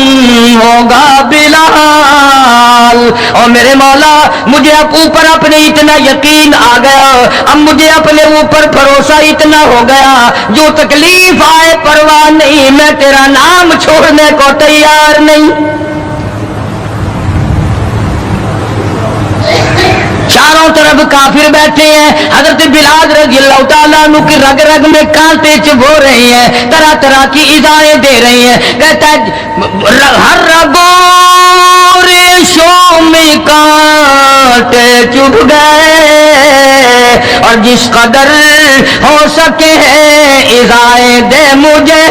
ہوگا بلال، اور میرے مولا مجھے اب اوپر اپنے اتنا یقین آ گیا، اب مجھے اپنے اوپر بھروسہ اتنا ہو گیا، جو تکلیف آئے پرواہ نہیں، میں تیرا نام چھوڑنے کو تیار نہیں۔ چاروں طرف کافر بیٹھے ہیں، حضرت بلال رضی اللہ تعالیٰ عنہ کی رگ رگ میں کانٹے چبھو رہے ہیں، طرح طرح کی ایذائیں دے رہی ہیں، کہتا ہے ہر رگوں ریشوں میں کانٹے چبھ گئے، اور جس قدر ہو سکے ہیں ایذائیں دے مجھے،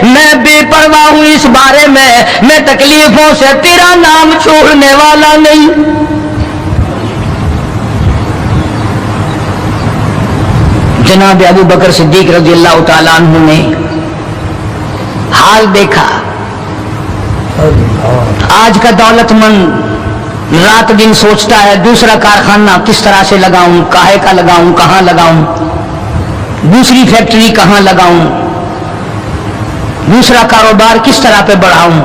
میں بے پرواہ ہوں اس بارے میں تکلیفوں سے تیرا نام چھوڑنے والا نہیں۔ جناب ابو بکر صدیق رضی اللہ تعالیٰ عنہ نے حال دیکھا، آج کا دولت مند رات دن سوچتا ہے دوسرا کارخانہ کس طرح سے لگاؤں، کاہے کا لگاؤں، کہاں لگاؤں، دوسری فیکٹری کہاں لگاؤں، دوسرا کاروبار کس طرح پہ بڑھاؤں۔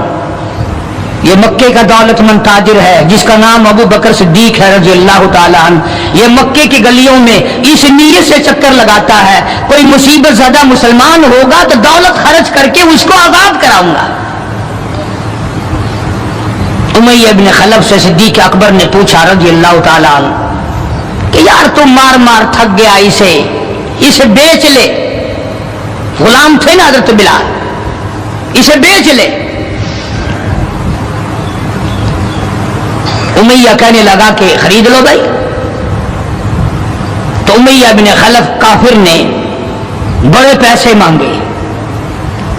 یہ مکے کا دولت مند تاجر ہے جس کا نام ابو بکر صدیق ہے رضی اللہ تعالیٰ عنہ، یہ مکے کی گلیوں میں اس نیت سے چکر لگاتا ہے کوئی مصیبت زدہ مسلمان ہوگا تو دولت خرچ کر کے اس کو آزاد کراؤں گا۔ امیہ ابن خلف سے صدیق اکبر نے پوچھا رضی اللہ تعالیٰ عنہ کہ یار تم مار مار تھک گیا، اسے بیچ لے. غلام تھے نا حضرت بلال، اسے بیچ لے. امیہ کہنے لگا کہ خرید لو بھائی. تو امیہ ابن خلف کافر نے بڑے پیسے مانگے.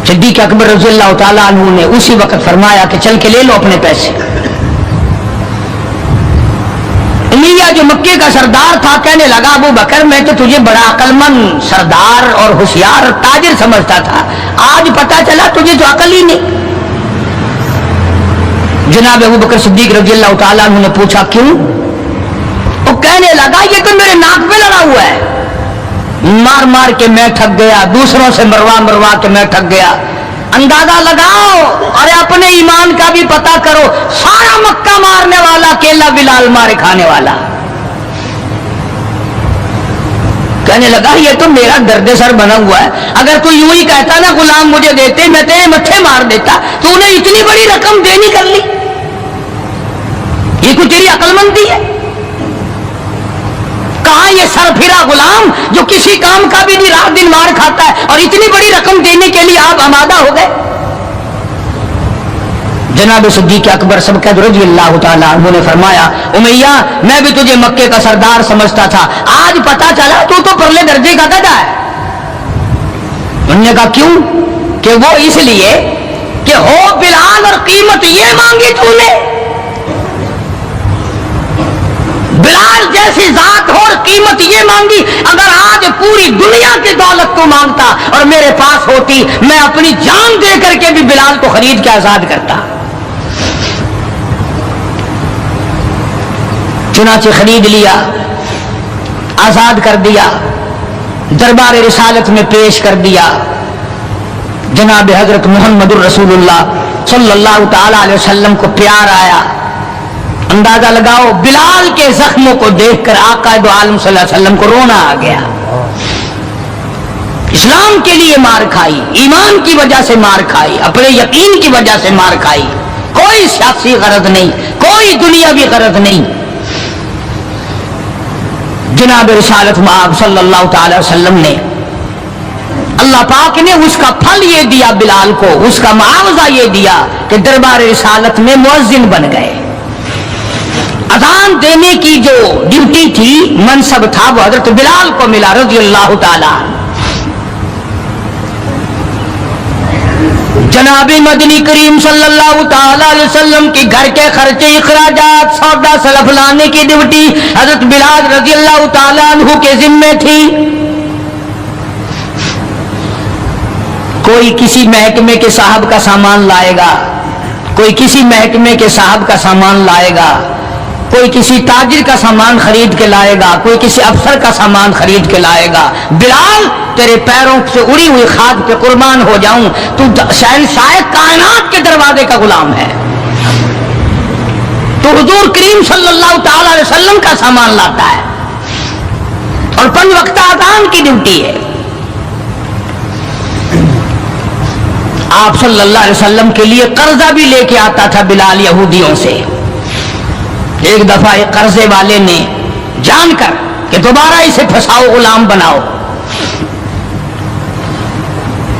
صدیق اکبر رضی اللہ تعالیٰ عنہ نے اسی وقت فرمایا کہ چل کے لے لو اپنے پیسے. امیہ جو مکے کا سردار تھا کہنے لگا ابو بکر میں تو تجھے بڑا عقل مند سردار اور ہوشیار تاجر سمجھتا تھا، آج پتا چلا تجھے تو عقل ہی نہیں. جناب ابو بکر صدیق رضی اللہ تعالیٰ عنہ نے پوچھا کیوں؟ وہ کہنے لگا یہ تو میرے ناک پہ لڑا ہوا ہے، مار مار کے میں تھک گیا، دوسروں سے مروا مروا کے میں تھک گیا. اندازہ لگاؤ اور اپنے ایمان کا بھی پتہ کرو، سارا مکہ مارنے والا اکیلا بلال مارے کھانے والا. کہنے لگا یہ تو میرا درد سر بنا ہوا ہے، اگر تو یوں ہی کہتا نا غلام مجھے دیتے میں تیرے متھے مار دیتا. تو انہیں اتنی بڑی رقم دینی کر لی، یہ کوئی تیری عقل مندی ہے؟ کہاں یہ سر پھرا غلام جو کسی کام کا بھی نہیں، رات دن مار کھاتا ہے، اور اتنی بڑی رقم دینے کے لیے آپ آمادہ ہو گئے. جناب صدیق اکبر سبقت رضی اللہ تعالیٰ عنہ نے فرمایا امیہ میں بھی تجھے مکے کا سردار سمجھتا تھا، آج پتا چلا تو پرلے درجے کا گدھا ہے. انہوں نے کہا کیوں؟ کہ وہ اس لیے کہ ہو بلال اور قیمت یہ مانگی تو نے، بلال جیسی ذات ہو اور قیمت یہ مانگی. اگر آج پوری دنیا کی دولت تو مانگتا اور میرے پاس ہوتی، میں اپنی جان دے کر کے بھی بلال کو خرید کے آزاد کرتا. چنانچہ خرید لیا، آزاد کر دیا، دربار رسالت میں پیش کر دیا. جناب حضرت محمد الرسول اللہ صلی اللہ تعالی علیہ وسلم کو پیار آیا. اندازہ لگاؤ بلال کے زخموں کو دیکھ کر آقا دو عالم صلی اللہ علیہ وسلم کو رونا آ گیا. اسلام کے لیے مار کھائی، ایمان کی وجہ سے مار کھائی، اپنے یقین کی وجہ سے مار کھائی، کوئی سیاسی غرض نہیں، کوئی دنیاوی غرض نہیں. جناب رسالت مآب صلی اللہ تعالی وسلم نے، اللہ پاک نے اس کا پھل یہ دیا بلال کو، اس کا معاوضہ یہ دیا کہ دربار رسالت میں مؤذن بن گئے. اذان دینے کی جو ڈیوٹی تھی، منصب تھا، وہ حضرت بلال کو ملا رضی اللہ تعالی. جناب مدنی کریم صلی اللہ تعالی علیہ وسلم کی گھر کے خرچے اخراجات سودا سلف لانے کی ڈیوٹی حضرت بلال رضی اللہ تعالی عنہ کے ذمے تھی. کوئی کسی محکمے کے صاحب کا سامان لائے گا، کوئی کسی محکمے کے صاحب کا سامان لائے گا، کوئی کسی تاجر کا سامان خرید کے لائے گا، کوئی کسی افسر کا سامان خرید کے لائے گا. بلال تیرے پیروں سے اڑی ہوئی خاک پہ قربان ہو جاؤں، تو شہنشاہ کائنات کے دروازے کا غلام ہے، تو حضور کریم صلی اللہ تعالی علیہ وسلم کا سامان لاتا ہے اور 5 وقت اذان کی ڈیوٹی ہے. آپ صلی اللہ علیہ وسلم کے لیے قرضہ بھی لے کے آتا تھا بلال یہودیوں سے. ایک دفعہ ایک قرضے والے نے جان کر کہ دوبارہ اسے پھنساؤ، غلام بناؤ،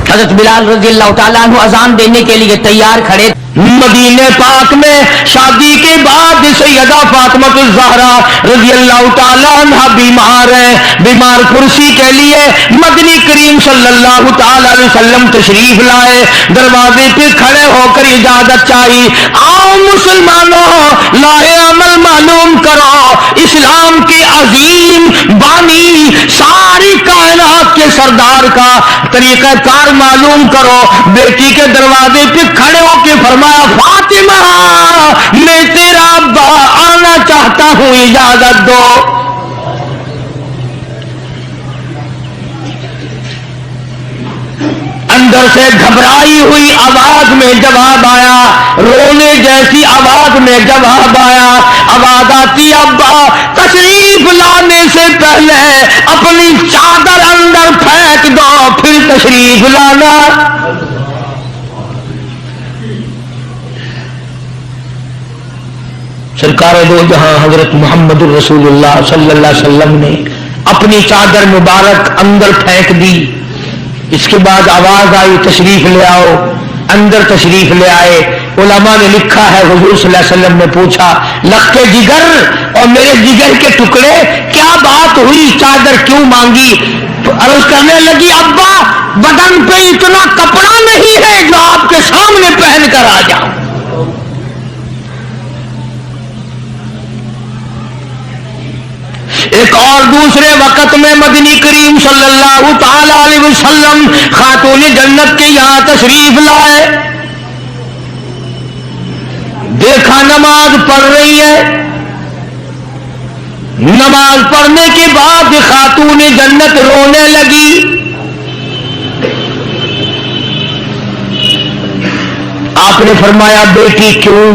حضرت بلال رضی اللہ تعالیٰ عنہ اذان دینے کے لیے تیار کھڑے. مدینہ پاک میں شادی کے بعد سیدہ فاطمہ الزہرا رضی اللہ تعالیٰ عنہ بیمار ہیں. بیمار کرسی کے لیے مدنی کریم صلی اللہ تعالیٰ علیہ وسلم تشریف لائے. دروازے پہ کھڑے ہو کر اجازت چاہی، آؤ مسلمانوں، لاہ عمل معلوم کرو، اسلام کے عظیم بانی ساری کائنات کے سردار کا طریقہ کار معلوم کرو. بیٹی کے دروازے پہ کھڑے ہو کے فرمایا فاطمہ میں تیرا ابا آنا چاہتا ہوں، اجازت دو. اندر سے گھبرائی ہوئی آواز میں جواب آیا، رونے جیسی آواز میں جواب آیا. آواز آتی ابا تشریف لانے سے پہلے اپنی چادر اندر پھینک دو پھر تشریف لانا. सरकार दो जहां हजरत मोहम्मद रसूलुल्लाह सल्लल्लाहु अलैहि वसल्लम ने अपनी चादर मुबारक अंदर फेंक दी। इसके बाद आवाज आई तशरीफ ले आओ, अंदर तशरीफ ले आए। उलमा ने लिखा है हुजूर सल्लल्लाहु अलैहि वसल्लम ने पूछा लख्ते जिगर और मेरे जिगर के टुकड़े क्या बात हुई, चादर क्यों मांगी? अर्ज करने लगी अब्बा बदन पे इतना कपड़ा नहीं है जो आपके सामने पहन कर आ जाऊं। एक और दूसरे वक्त में मदनी करीम सल्लल्लाहु ताला अलैहि वसल्लम खातून जन्नत के यहां तशरीफ लाए। देखा नमाज पढ़ रही है। नमाज पढ़ने के बाद खातून जन्नत रोने लगी। आपने फरमाया बेटी क्यों,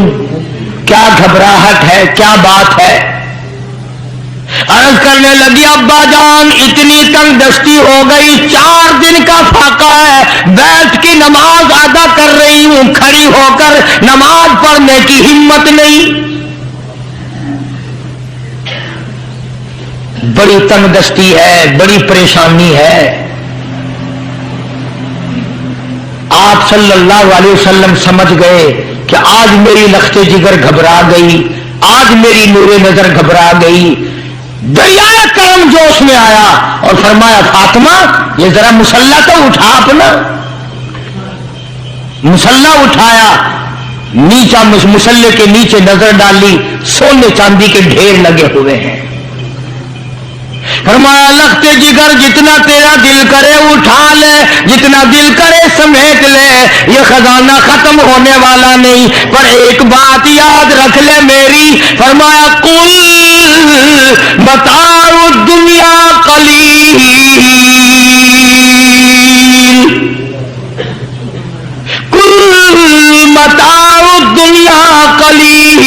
क्या घबराहट है, क्या बात है? अर्ज करने लगी अब्बा जान इतनी तंग दस्ती हो गई, 4 दिन का फाका है, बैठ की नमाज अदा कर रही हूं, खड़ी होकर नमाज पढ़ने की हिम्मत नहीं। बड़ी तंग दस्ती है, बड़ी परेशानी है। आप सल्लल्लाहु अलैहि वसल्लम समझ गए कि आज मेरी लख्ते जिगर घबरा गई, आज मेरी नूरे नजर घबरा गई। दरियाए करम जोश में आया और फरमाया फातिमा ये जरा मुसल्ला तो उठा अपना। मुसल्ला उठाया, नीचा मुसल्ले के नीचे नजर डाली, सोने चांदी के ढेर लगे हुए हैं। फरमाया लख्ते जिगर जितना तेरा दिल करे उठा ले, जितना दिल करे समेट ले, ये खजाना खत्म होने वाला नहीं, पर एक बात याद रख ले मेरी। फरमाया कुल बताओ दुनिया कलील, कुल बताओ दुनिया कलील,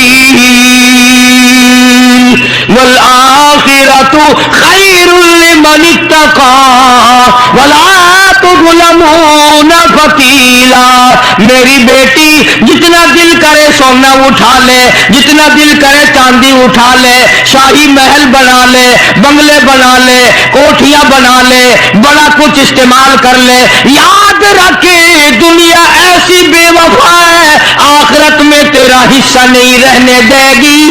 वल आखिरतु खैरुल लिमन इत्तका वला तुज़लमून फतीला। मेरी बेटी जितना दिल करे सोना उठा ले, जितना दिल करे चांदी उठा ले, शाही महल बना ले, बंगले बना ले, कोठियां बना ले, बड़ा कुछ इस्तेमाल कर ले। याद रखे दुनिया ऐसी बेवफा है, आखिरत में तेरा हिस्सा नहीं रहने देगी।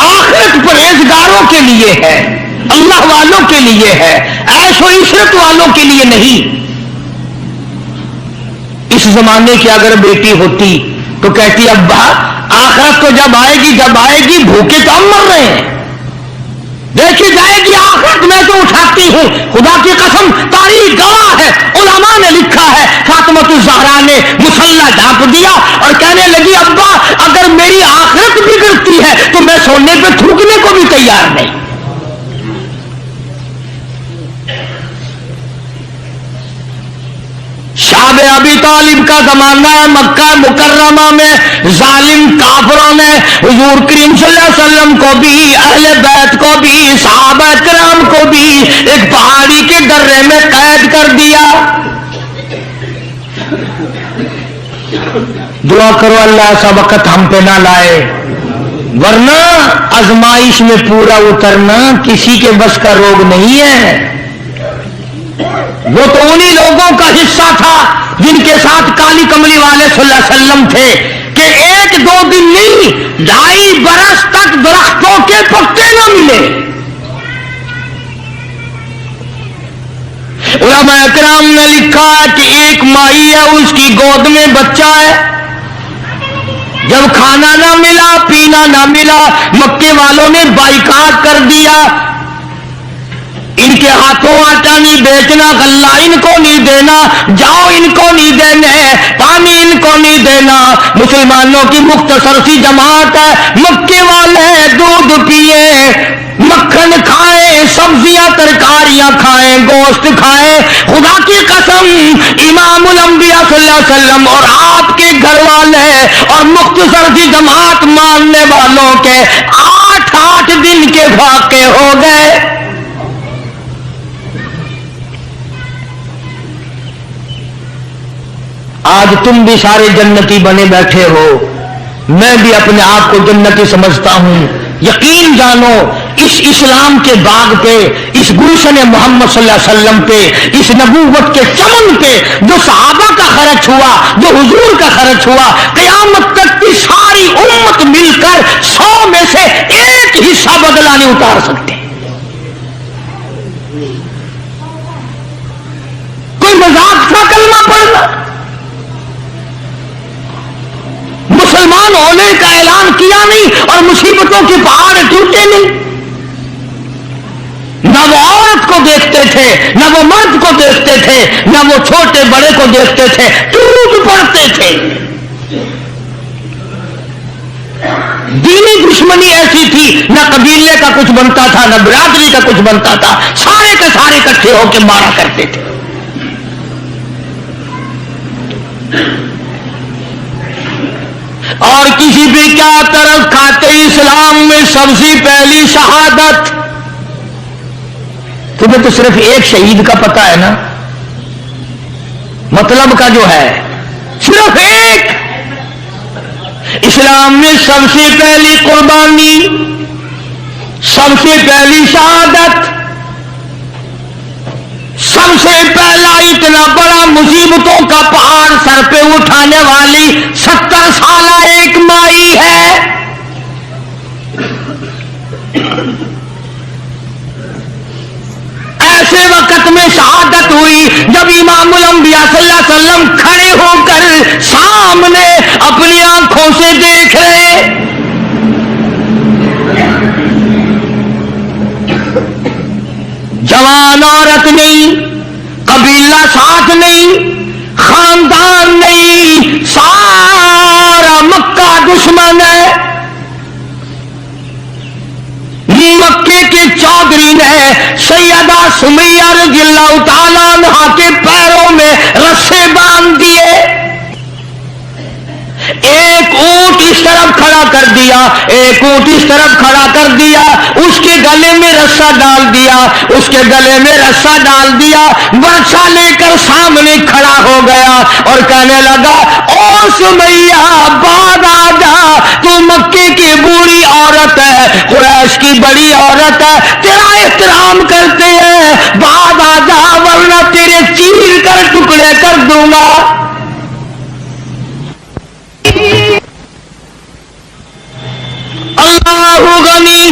आखिरत परहेजगारों के लिए है, अल्लाह वालों के लिए है, ऐशो इशरत वालों के लिए नहीं। इस जमाने की अगर बेटी होती तो कहती अब्बा आखिरत तो जब आएगी भूखे तो हम मर रहे हैं, देखी जाएगी आखिरत में तो उठाती हूं। खुदा की कसम तारीख गवाह है, उलमा ने लिखा है फातिमा ज़हरा ने मुसल्ला ढांप दिया और कहने लगी अब्बा अगर मेरी आखिरत बिगड़ती है तो मैं सोने पे थूकने को भी तैयार नहीं। शाब अबी तालिब का जमाना है, मक्का मुकर्रमा में जालिम काफरों ने हुजूर करीम सल्लल्लाहु अलैहि वसल्लम को भी, अहले बैत को भी, सहाबा किराम को भी एक पहाड़ी के दर्रे में कैद कर दिया। दुआ करो अल्लाह ऐसा वक्त हम पे ना लाए, वरना आजमाइश में पूरा उतरना किसी के बस का रोग नहीं है। वो तो उन्हीं लोगों का हिस्सा था जिनके साथ काली कमली वाले सल्लल्लाहु अलैहि वसल्लम थे कि 1-2 दिन नहीं 2.5 बरस तक दरख्तों के पत्ते न मिले। उलमा इकराम ने लिखा है कि एक माई है, उसकी गोद में बच्चा है, जब खाना ना मिला पीना ना मिला मक्के वालों ने बाइकाट कर दिया। इनके हाथों आटा नहीं बेचना, गल्ला इनको नहीं देना, जाओ इनको नहीं देने, पानी इनको नहीं देना। मुसलमानों की मुख्तसर सी जमात है, मक्के वाले दूध पिए, मक्खन खाए, सब्जियां तरकारियां खाए, गोश्त खाए। खुदा की कसम इमामुल अंबिया सल्लल्लाहु अलैहि वसल्लम और आपके घर वाले और मुख्तसर सी जमात मानने वालों के 8-8 दिन के फाके हो गए। آج تم بھی سارے جنتی بنے بیٹھے ہو، میں بھی اپنے آپ کو جنتی سمجھتا ہوں۔ یقین جانو اس اسلام کے باغ پہ، اس گلشن محمد صلی اللہ علیہ وسلم پہ، اس نبوت کے چمن پہ جو صحابہ کا خرچ ہوا، جو حضور کا خرچ ہوا، قیامت تک کی ساری امت مل کر 100 میں سے ایک حصہ بدلہ نہیں اتار سکتے۔ کوئی مذاق تھا کلمہ پڑھنا؟ مسلمان ہونے کا اعلان کیا نہیں اور مصیبتوں کے پہاڑ ٹوٹے نہیں۔ نہ وہ عورت کو دیکھتے تھے، نہ وہ مرد کو دیکھتے تھے، نہ وہ چھوٹے بڑے کو دیکھتے تھے، ٹوٹ پڑتے تھے۔ دینی دشمنی ایسی تھی، نہ قبیلے کا کچھ بنتا تھا، نہ برادری کا کچھ بنتا تھا، سارے کے سارے اکٹھے ہو کے مارا کرتے تھے۔ اور کسی بھی کیا طرف کھاتے اسلام میں سب سے پہلی شہادت۔ تمہیں تو صرف ایک شہید کا پتہ ہے نا، مطلب کا جو ہے صرف ایک۔ اسلام میں سب سے پہلی قربانی، سب سے پہلی شہادت، سب سے پہلا اتنا بڑا مصیبتوں کا پہاڑ سر پہ اٹھانے والی 70 سالہ ایک مائی ہے۔ ایسے وقت میں شہادت ہوئی جب امام الانبیاء صلی اللہ علیہ وسلم کھڑے ہو کر سامنے اپنی آنکھوں سے دیکھ رہے۔ جوان عورت نہیں، قبیلہ ساتھ نہیں، خاندان نہیں، سارا مکہ دشمن ہے۔ مکے کے چودھری نے سیدہ سمیہ رضی اللہ تعالیٰ عنہا کے پیروں میں رسے باندھ دیے، ایک اونٹ اس طرف کھڑا کر دیا، ایک اونٹ اس طرف کھڑا کر دیا، اس کے گلے میں رسا ڈال دیا، اس کے گلے میں رسا ڈال دیا، برچھا لے کر سامنے کھڑا ہو گیا اور کہنے لگا او سمیہ بعد آ جا، تو مکے کی بوڑھی عورت ہے، قریش کی بڑی عورت ہے، تیرا احترام کرتے ہیں، بعد آ جا ورنہ تیرے چیر کر ٹکڑے کر دوں گا۔ اللہ غنی،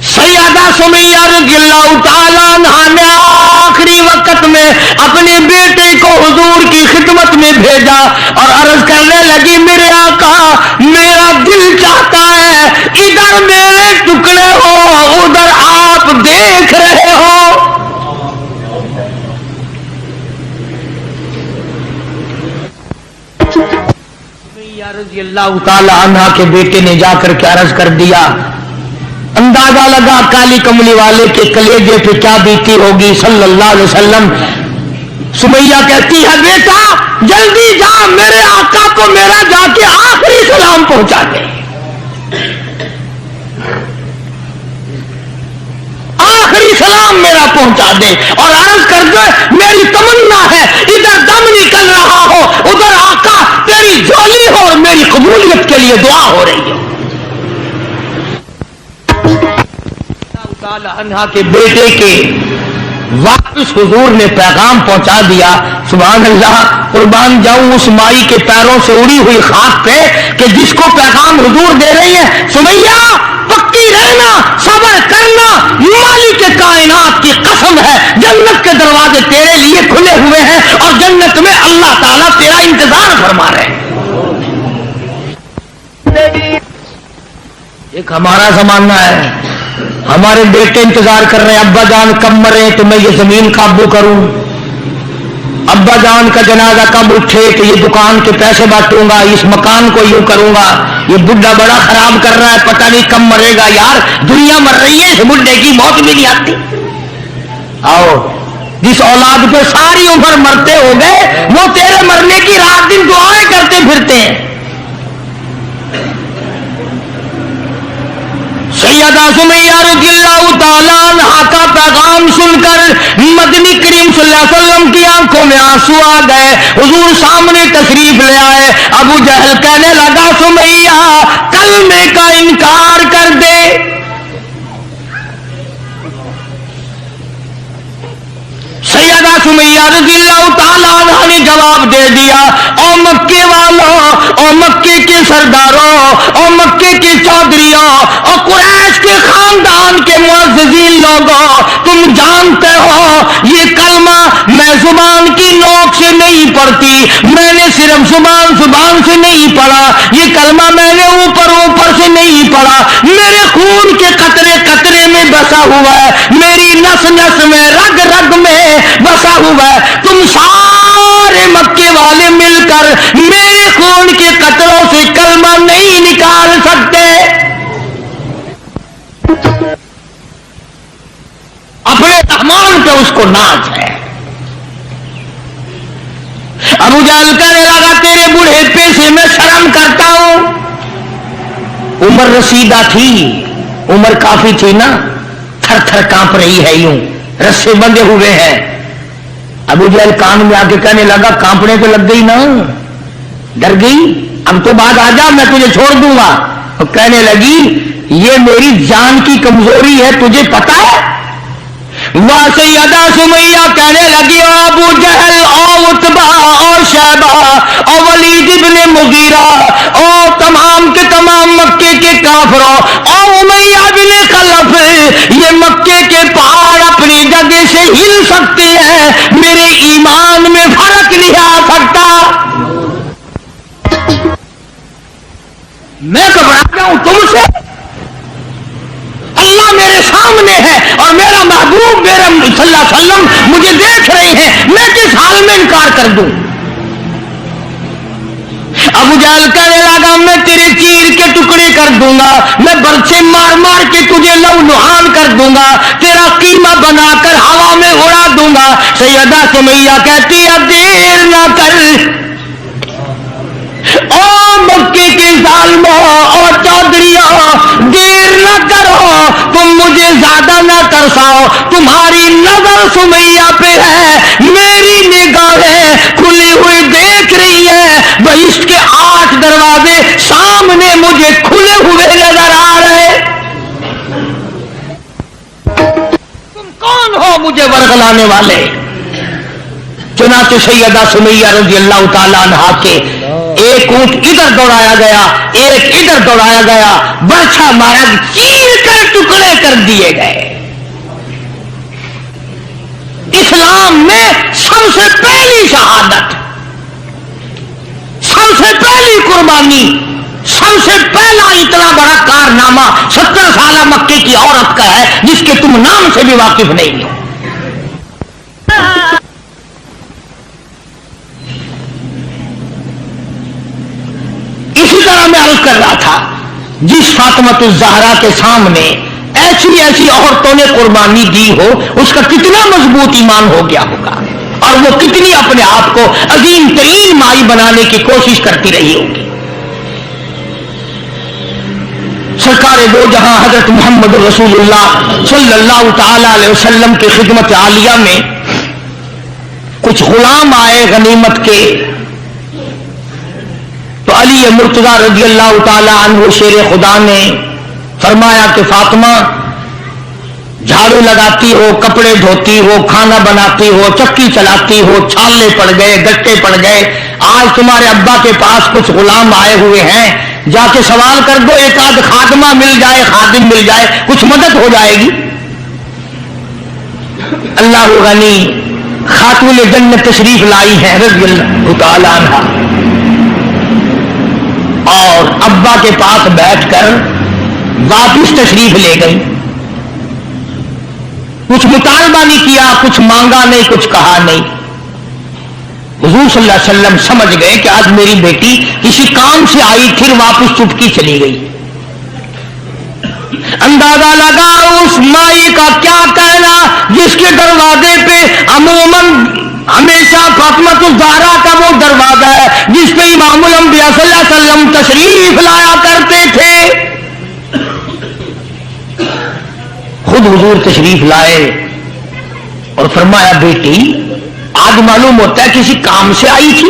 سیدہ سمیہ رضی اللہ تعالیٰ عنہا نے آخری وقت میں اپنے بیٹے کو حضور کی خدمت میں بھیجا اور عرض کرنے لگی میرے آقا میرا دل چاہتا ہے ادھر میرے ٹکڑے ہو ادھر آپ دیکھ رہے ہو۔ رضی اللہ تعالی عنہ کے بیٹے نے جا کر کے عرض کر دیا، اندازہ لگا کالی کملی والے کے کلیجے پہ کیا بیتی ہوگی صلی اللہ علیہ وسلم۔ سمیہ کہتی ہے بیٹا جلدی جا، میرے آقا کو میرا جا کے آخری سلام پہنچا دے، آخری سلام میرا پہنچا دے اور عرض کر دے میری تمنا ہے ادھر دم نکل رہا ہو ادھر آقا تیری جھولی ہو اور میری قبولیت کے لیے دعا ہو رہی ہو۔ عنہا کے بیٹے کے واپس حضور نے پیغام پہنچا دیا۔ سبحان اللہ، قربان جاؤں اس مائی کے پیروں سے اڑی ہوئی خاک پہ کہ جس کو پیغام حضور دے رہی ہے، سمیہ پکی رہنا، صبر کرنا، مالک کائنات کی قسم ہے جنت کے دروازے تیرے لیے کھلے ہوئے ہیں اور جنت میں اللہ تعالیٰ تیرا انتظار فرما رہے ہیں۔ ایک ہمارا زمانہ ہے، ہمارے بیٹے انتظار کر رہے ہیں ابا جان کب مرے تو میں یہ زمین قابو کروں، ابا جان کا جنازہ کب اٹھے کہ یہ دکان کے پیسے بانٹوں گا، اس مکان کو یوں کروں گا، یہ بڈھا بڑا خراب کر رہا ہے پتہ نہیں کب مرے گا، یار دنیا مر رہی ہے اس بڈھے کی موت بھی نہیں آتی۔ آؤ جس اولاد پہ ساری عمر مرتے ہو گئے وہ تیرے مرنے کی رات دن دعائیں کرتے پھرتے ہیں۔ सैयदा सुमैया रज़ियल्लाहु ताला अन्हा का पैगाम सुनकर मदनी करीम सल्लल्लाहु अलैहि वसल्लम की आंखों में आंसू आ गए। हुजूर सामने तशरीफ ले आए। अबू जहल कहने लगा, सुमैया कलमे का इनकार कर दे। सैयदा सुमैया रज़ियल्लाहु ताला अन्हा ने जवाब दे दिया, ओ मक्के वालों, ओ मक्के के सरदारों, ओ मक्के के चौधरियों, और कुरैश के खानदान के मुअज़्ज़िज़ीन लोगों, तुम जानते हो ये कलमा मैं जुबान की नोक से नहीं पढ़ती, मैंने सिर्फ जुबान से नहीं पढ़ा, ये कलमा मैंने ऊपर से नहीं पढ़ा, मेरे खून के कतरे कतरे में बसा हुआ है, मेरी नस नस में रग रग में बसा हुआ है। तुम सारे मक्के वाले मिलकर मेरे खून के कतरों से कलमा नहीं निकाल सकते। अपने रहमान पे उसको नाज है। अबू जहल कहने लगा, तेरे बुढ़ेपे से मैं शर्म करता हूं। उम्र रसीदा थी, उम्र काफी थी ना, थर थर कांप रही है, यूं रस्से बंधे हुए हैं। अबू जहल कान में आके कहने लगा, कांपने तो लग गई ना, डर गई, अब तो बात आ जा, मैं तुझे छोड़ दूंगा। तो कहने लगी, ये मेरी जान की कमजोरी है, तुझे पता है? वहां से सैयदा सुमैया कहने लगी, ओ अबू जहल, ओ उतबा, ओ शैबा, ओ वलीद इब्ने मुगीरा, ओ तमाम के तमाम मक्के के काफरों, ओ उमैया बिन खलफ, ये मक्के के पहाड़ अपनी जगह से हिल सकते हैं, मेरे ईमान में फर्क नहीं आ सकता। मैं घबरा जाऊं तुमसे? अल्लाह मेरे सामने है और मेरा महबूब मेरा सल्लल्लाहु अलैहि वसल्लम मुझे देख रहे हैं, मैं किस हाल में इनकार कर दूं? अबू जहल कहने लगा, मैं तेरे चीर के टुकड़े कर दूंगा, मैं बरछे मार मार के तुझे लहू-लुहान कर दूंगा, तेरा कीमा बनाकर हवा में उड़ा दूंगा। सैयदा सुमैया कहती है, देर ना कर, ओ मक्के के जालिमों और चौधरियों, देर न करो, तुम मुझे ज्यादा न तरसाओ, तुम्हारी नजर सुमैया पे है, मेरी निगाहें खुली हुई देख रही है, बहिश्त के 8 दरवाजे सामने मुझे खुले हुए नजर आ रहे। तुम कौन हो मुझे वरगलाने वाले? चुनाचे सैयदा सुमैया रज़ियल्लाहु ताला अन्हा के एक ऊंट इधर दौड़ाया गया, एक इधर दौड़ाया गया, बरछा मारा, चीर कर टुकड़े कर दिए गए। इस्लाम में सबसे पहली शहादत, सबसे पहली कुर्बानी, सबसे पहला इतना बड़ा कारनामा 70 साल मक्के की औरत का है, जिसके तुम नाम से भी वाकिफ नहीं हो। इसी तरह मैं अर्ज कर रहा था, जिस फातिमातुज़ ज़हरा के सामने ऐसी ऐसी औरतों ने कुर्बानी दी हो, उसका कितना मजबूत ईमान हो गया होगा, और वो कितनी अपने आप को अजीम तरीन माई बनाने की कोशिश करती रही होगी। सरकार दो जहां हजरत मोहम्मद रसूलुल्लाह सल्लल्लाहु ताला अलैहि वसल्लम की खिदमत आलिया में कुछ गुलाम आए गनीमत के, तो अली मुर्तजा रज़ियल्लाहु ताला अन्हु शेर खुदा ने फरमाया कि फातिमा, झाड़ू लगाती हो, कपड़े धोती हो, खाना बनाती हो, चक्की चलाती हो, छाले पड़ गए, गट्टे पड़ गए, आज तुम्हारे अब्बा के पास कुछ गुलाम आए हुए हैं, जाके सवाल कर दो, एक आध खादमा मिल जाए, खादिम मिल जाए, कुछ मदद हो जाएगी। अल्लाह गनी खातून जन्नत तशरीफ लाई है रज़ियल्लाहु ताला अन्हा, और अब्बा के पास बैठकर वापिस तशरीफ ले गई। कुछ मुतालबा नहीं किया, कुछ मांगा नहीं, कुछ कहा नहीं। हुजूर सल्लल्लाहु अलैहि वसल्लम समझ गए कि आज मेरी बेटी किसी काम से आई, फिर वापस चुपकी चली गई। अंदाजा लगा उस माई का क्या कहना जिसके दरवाजे पे अमूमन हमेशा फातिमातुज़ ज़हरा का वो दरवाजा है जिस पे इमामुल अंबिया सल्लल्लाहु अलैहि वसल्लम तशरीफ लाया करते थे। खुद हुजूर तशरीफ लाए और फरमाया बेटी आज मालूम होता है किसी काम से आई थी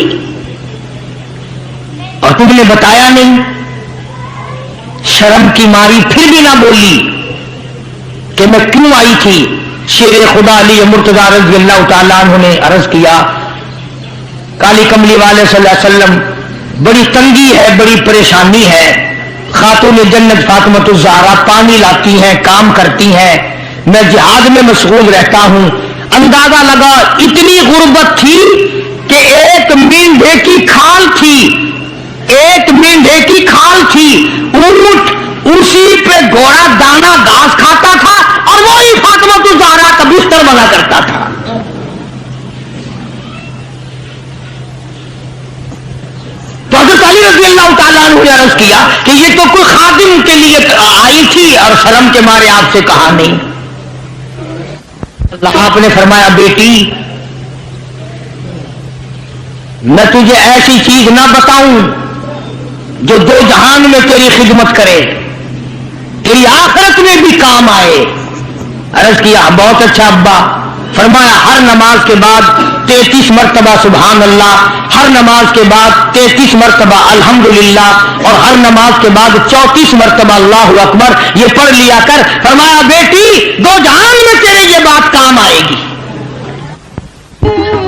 और तुमने बताया नहीं। शर्म की मारी फिर भी ना बोली कि मैं क्यों आई थी। शेर खुदा अली मुर्तजा रज़ी अल्लाह तआला अन्हु ने अर्ज किया काली कमली वाले सल्लल्लाहु अलैहि वसल्लम बड़ी तंगी है, बड़ी परेशानी है। खातून जन्नत फातिमतुज़ ज़हरा पानी लाती हैं, काम करती हैं, मैं जिहाद में मशगूल रहता हूं। अंदाजा लगा इतनी गुर्बत थी कि एक मेंढे की खाल थी, एक मेंढे की खाल थी, ऊंट उसी पे घोड़ा दाना घास खाता था और वही फातिमतुज़ ज़हरा का बिस्तर बना करता था। तो हज़रत अली रज़ी अल्लाह तआला अन्हु ने अर्ज किया कि ये तो कोई खादिम के लिए आई थी और शर्म के मारे आपसे कहा नहीं। आपने फरमाया बेटी मैं तुझे ऐसी चीज ना बताऊं जो दो जहान में तेरी खिदमत करे, तेरी आखिरत में भी काम आए। अर्ज किया बहुत अच्छा अब्बा। फरमाया हर नमाज के बाद 33 मरतबा सुभान अल्लाह, हर नमाज के बाद 33 मरतबा अल्हम्दुलिल्लाह और हर नमाज के बाद 34 मरतबा अल्लाहु अकबर ये पढ़ लिया कर। फरमाया बेटी दो जहान में तेरे ये बात काम आएगी।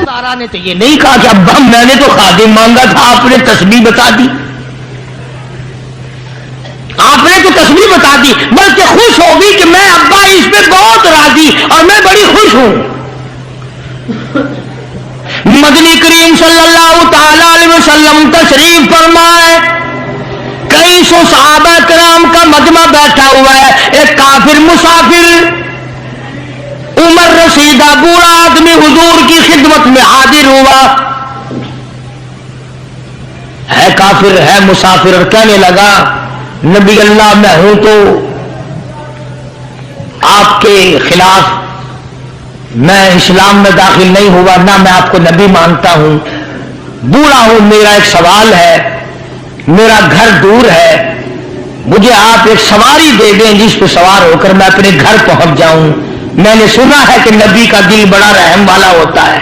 सारा ने तो ये नहीं कहा कि अब्बा मैंने तो खादिम मांगा था, आपने तस्बीह बता दी, आपने तो तस्बीह बता दी, बल्कि खुश होगी कि मैं अब्बा इस पे बहुत राजी और मैं बड़ी खुश हूं। मदनी करीम सल्लल्लाहु तआला अलैहि वसल्लम तशरीफ फरमाए, कई सौ सहाबा किराम का मजमा बैठा हुआ है। एक काफिर मुसाफिर उमर रसीदा बूढ़ा आदमी हुजूर की खिदमत में हाजिर हुआ। है काफिर है मुसाफिर और कहने लगा नबी अल्लाह मैं हूं तो आपके खिलाफ मैं इस्लाम में दाखिल नहीं हुआ, ना मैं आपको नबी मानता हूं, बूढ़ा हूं, मेरा एक सवाल है, मेरा घर दूर है, मुझे आप एक सवारी दे दें जिस पर सवार होकर मैं अपने घर पहुंच जाऊं। मैंने सुना है कि नबी का दिल बड़ा रहम वाला होता है।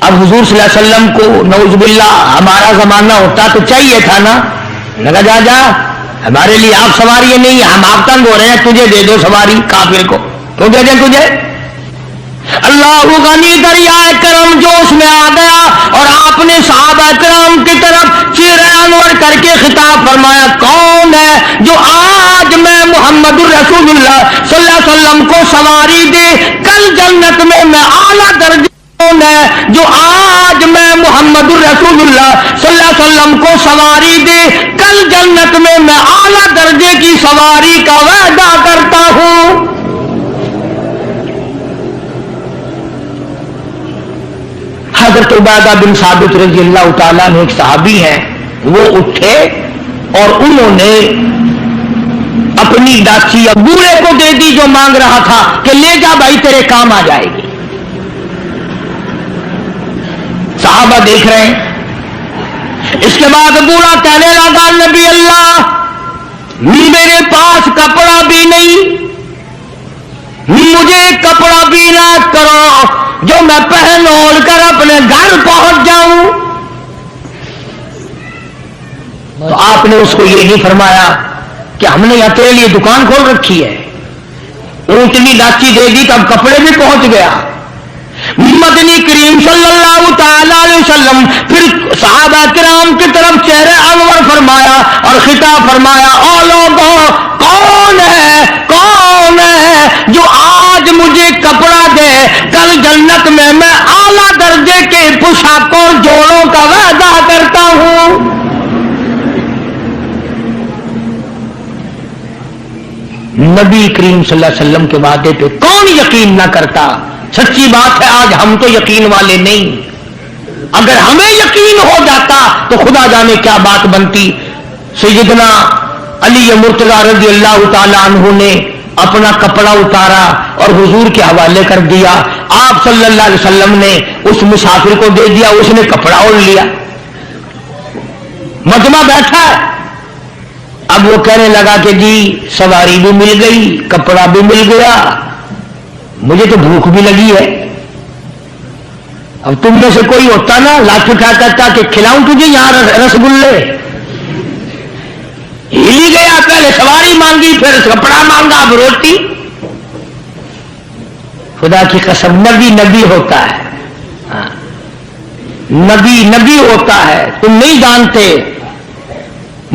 अब हुजूर सल्लल्लाहु अलैहि वसल्लम को नऊजुबिल्लाह हमारा जमाना होता तो चाहिए था ना, लगा जा जा हमारे लिए आप सवारी नहीं, हम आप तंग हो रहे हैं, तुझे दे दो सवारी। काफिर को क्यों दे दे तुझे? अल्लाह गनी दरिया करम जोश में आ गया और आपने सहाबा करम की तरफ चेहरा अनवर करके खिताब फरमाया, कौन है जो आज मैं मुहम्मदुर रसूलुल्लाह सल्लल्लाहु अलैहि वसल्लम को सवारी दे कल जन्नत में मैं आला दर्जे, कौन है जो आज मैं मुहम्मदुर रसूलुल्लाह सल्लल्लाहु अलैहि वसल्लम को सवारी दे कल जन्नत में मैं आला दर्जे की सवारी का वादा करता हूं। हज़रत उबादा बिन साबित रज़ी अल्लाह तआला अन्हु एक सहाबी हैं, वो उठे और उन्होंने अपनी डाची या बूढ़े को दे दी जो मांग रहा था कि ले जा भाई तेरे काम आ जाएगी। सहाबा देख रहे हैं। इसके बाद बूढ़ा कहने लगा नबी अल्लाह मेरे पास कपड़ा भी नहीं, मुझे कपड़ा भी ना करो जो मैं पहन ओढ़ कर अपने घर पहुंच जाऊं। तो आपने उसको ये नहीं फरमाया कि हमने यहां तेरे लिए दुकान खोल रखी है, ऊंटनी डाची दे दी तब कपड़े भी पहुंच गया। मदनी करीम सल्लल्लाहु तआला अलैहि वसल्लम फिर सहाबा किराम की तरफ चेहरे अनवर फरमाया और खिताब फरमाया, ओ लोगों कौन है जो आज मुझे कपड़ा दे कल जन्नत में मैं आला दर्जे के पोशाकों और जोड़ों का वादा करता हूं। नबी करीम सल्लल्लाहु अलैहि वसल्लम के वादे पे कौन यकीन ना करता। सच्ची बात है आज हम तो यकीन वाले नहीं, अगर हमें यकीन हो जाता तो खुदा जाने क्या बात बनती। सैयदना अली मुर्तजा रज़ी अल्लाह तआला अन्हु ने अपना कपड़ा उतारा और हुजूर के हवाले कर दिया। आप सल्लल्लाहु अलैहि वसल्लम ने उस मुसाफिर को दे दिया, उसने कपड़ा ओढ़ लिया। मजमा बैठा है, अब वो कहने लगा कि जी सवारी भी मिल गई, कपड़ा भी मिल गया, मुझे तो भूख भी लगी है। अब तुम में से कोई होता ना लाठी उठा करता कि खिलाऊं तुझे यहां रसगुल्ले, हिली गया, पहले सवारी मांगी, फिर कपड़ा मांगा, अब रोटी। खुदा की कसम, नबी नबी होता है, हाँ, नबी नबी होता है, तुम नहीं जानते।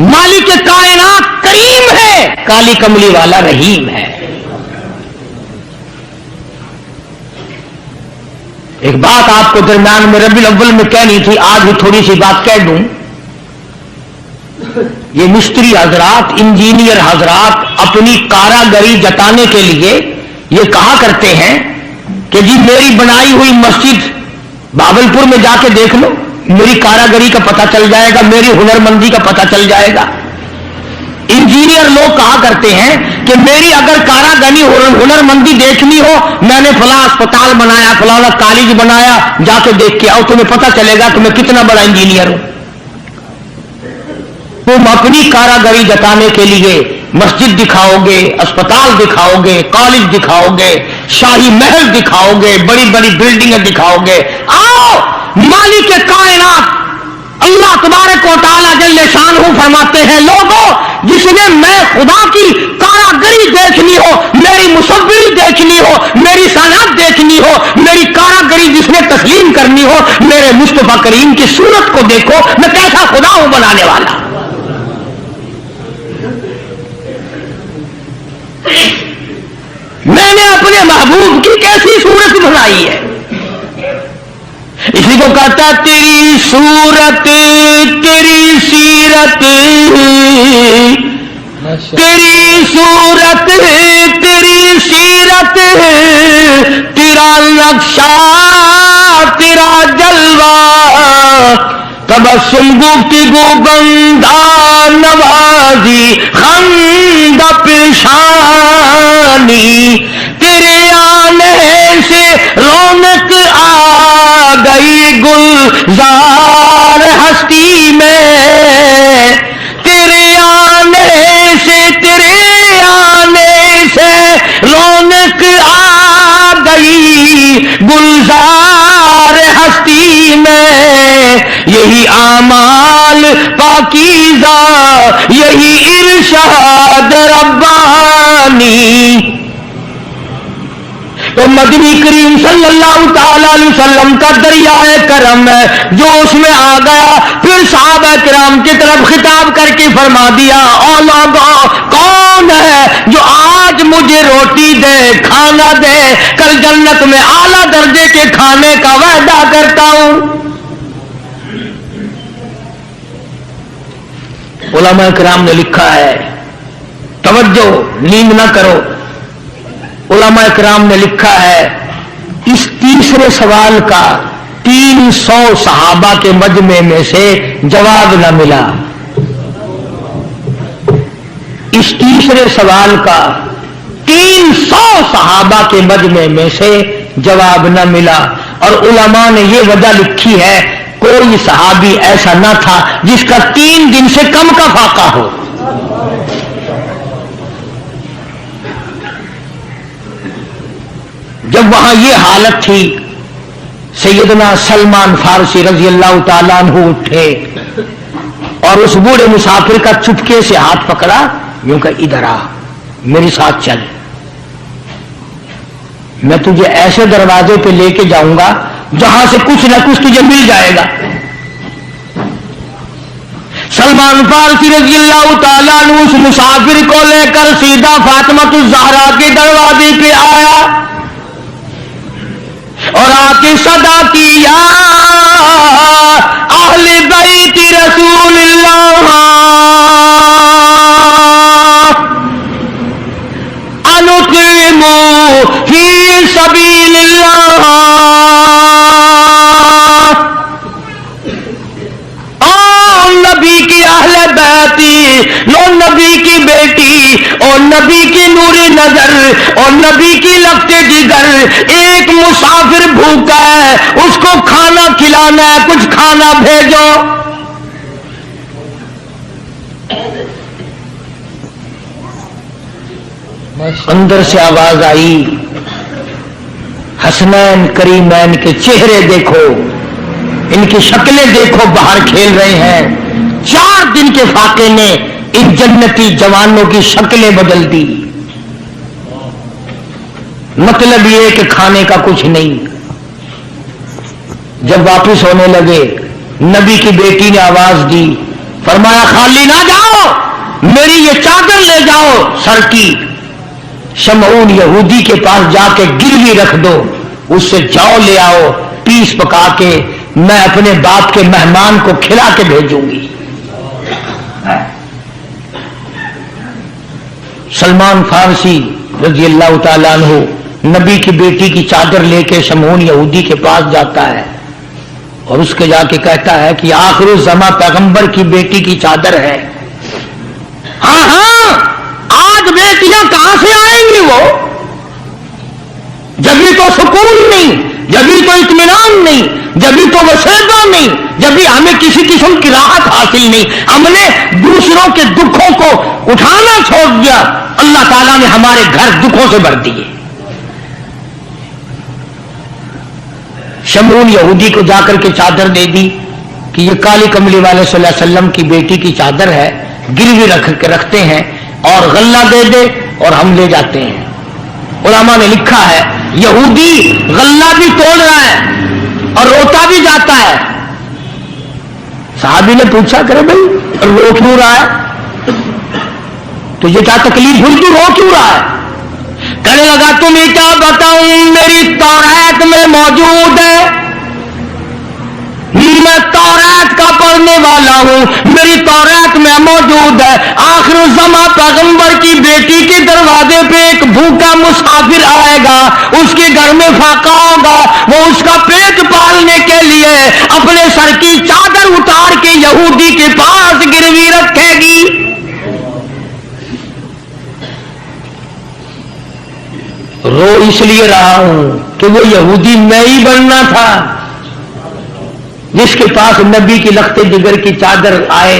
मालिक कायनात करीम है, काली कमली वाला रहीम है। एक बात आपको दरम्यान में रबीउल अव्वल में कहनी थी, आज भी थोड़ी सी बात कह दूं। ये मिस्त्री हजरात, इंजीनियर हजरात अपनी कारागरी जताने के लिए ये कहा करते हैं कि जी मेरी बनाई हुई मस्जिद बावलपुर में जाके देख लो, मेरी कारागरी का पता चल जाएगा, मेरी हुनरमंदी का पता चल जाएगा। इंजीनियर लोग कहा करते हैं कि मेरी अगर कारागरी हुनरमंदी देखनी हो, मैंने फला अस्पताल बनाया, फलाना कॉलेज बनाया, जाके देख के आओ, तुम्हें पता चलेगा कि मैं कितना बड़ा इंजीनियर हूं। तुम अपनी कारागरी जताने के लिए मस्जिद दिखाओगे, अस्पताल दिखाओगे, कॉलेज दिखाओगे, शाही महल दिखाओगे, बड़ी बड़ी बिल्डिंगें दिखाओगे। आओ, मालिक कायनात अल्लाह तबारक व तआला जल्ले शानहू फरमाते हैं, लोगों जिसने मैं खुदा की कारागरी देखनी हो, मेरी मुसव्विरी देखनी हो, मेरी सनअत देखनी हो, मेरी कारागरी जिसने तस्लीम करनी हो, मेरे मुस्तफा करीम की सूरत को देखो, मैं कैसा खुदा हूं बनाने वाला। मैंने अपने महबूब की कैसी सूरत बनाई है। इसी को कहता तेरी सूरत तेरी सीरत, तेरी सूरत तेरी सीरत, तेरा नक्शा तेरा जलवा, तबस्सुम गुफ्तगू बंदा नवाजी खंद पेशानी, तेरे आने से रौनक आ गई गुलजार हस्ती में, तेरे आने से रौनक आ गई गुलजार हस्ती में। यही आमाल पाकीज़ा, यही इरशाद रब्बानी। तो मदनी करीम सल्लल्लाहु ताला अलैहि वसल्लम का दरियाए करम है जो उसमें आ गया, फिर सहाबा किराम की तरफ खिताब करके फरमा दिया, ओ लोगों कौन है जो आज मुझे रोटी दे, खाना दे, कल जन्नत में आला दर्जे के खाने का वादा करता हूं। उलमा किराम ने लिखा है, तवज्जो नींद ना करो, उलमा किराम ने लिखा है इस तीसरे सवाल का 300 सहाबा के मजमे में से जवाब न मिला। इस तीसरे सवाल का 300 सहाबा के मजमे में से जवाब न मिला। और उलमा ने यह वजह लिखी है, कोई सहाबी ऐसा न था जिसका 3 दिन से कम का फाका हो। जब वहां ये हालत थी, सैयदना सलमान फारसी रजी अल्लाह ताला अन्हु उठे और उस बूढ़े मुसाफिर का चुपके से हाथ पकड़ा, यूं कहा इधर आ, मेरे साथ चल, मैं तुझे ऐसे दरवाजे पे लेके जाऊंगा जहां से कुछ ना कुछ तुझे मिल जाएगा। सलमान फारसी रजी अल्लाह ताला अन्हु उस मुसाफिर को लेकर सीधा फातिमा ज़हरा के दरवाजे पे आया और आके सदा किया, अहले बैत रसूलुल्लाह अनुक़िमू फी सबीलिल्लाह, नबी की अहले बैती, लो नबी की बेटी और नबी की नूरी नजर और नबी की लगते जिगर, एक मुसाफिर भूखा है, उसको खाना खिलाना है, कुछ खाना भेजो। अंदर से आवाज आई, हसनैन करीमैन के चेहरे देखो, इनकी शक्लें देखो, बाहर खेल रहे हैं। 4 दिन के फाके ने इन जन्नती जवानों की शक्लें बदल दी। मतलब ये कि खाने का कुछ नहीं। जब वापस होने लगे, नबी की बेटी ने आवाज दी, फरमाया खाली ना जाओ, मेरी ये चादर ले जाओ सर की, शमऊन यहूदी के पास जाके गिरवी रख दो, उससे जौ ले आओ, पीस पका के मैं अपने बाप के मेहमान को खिला के भेजूंगी। सलमान फारसी रजी अल्लाह ताला अन्हु नबी की बेटी की चादर लेके शमऊन यहूदी के पास जाता है और उसके जाके कहता है कि आखिर ज़मा पैगंबर की बेटी की चादर है। हाँ हाँ, आज बेटियां कहां से आएंगी? वो जब तो सुकून नहीं, जब तो इत्मीनान नहीं, जब तो वसेदा नहीं, जब हमें किसी किस्म की राहत हासिल नहीं, हमने दूसरों के दुखों को उठाना छोड़ दिया, अल्लाह ताला ने हमारे घर दुखों से भर दिए। शमऊन यहूदी को जाकर के चादर दे दी कि ये काली कमली वाले सल्लल्लाहु अलैहि वसल्लम की बेटी की चादर है, गिरवी रख के रखते हैं और गल्ला दे दे और हम ले जाते हैं। उलमा ने लिखा है यहूदी गल्ला भी तोड़ रहा है और रोता भी जाता है। साहबी ने पूछा, करे भाई रो क्यों रहा है, तुझे क्या तकलीफ हुई, तू रो क्यों रहा है? कहने लगा तुम्हें क्या बताऊं, मेरी तौरात में मौजूद है, मैं तौरात का पढ़ने वाला हूं, मेरी तौरात में मौजूद है आखिर ज़मा पैगंबर की बेटी के दरवाजे पे एक भूखा मुसाफिर आएगा, उसके घर में फाका होगा, वो उसका पेट पालने के लिए अपने सर की चादर उतार के यहूदी के पास गिरवी रखेगी। रो इसलिए रहा हूं कि वो यहूदी मैं ही बनना था जिसके पास नबी की लख्ते जिगर की चादर आए।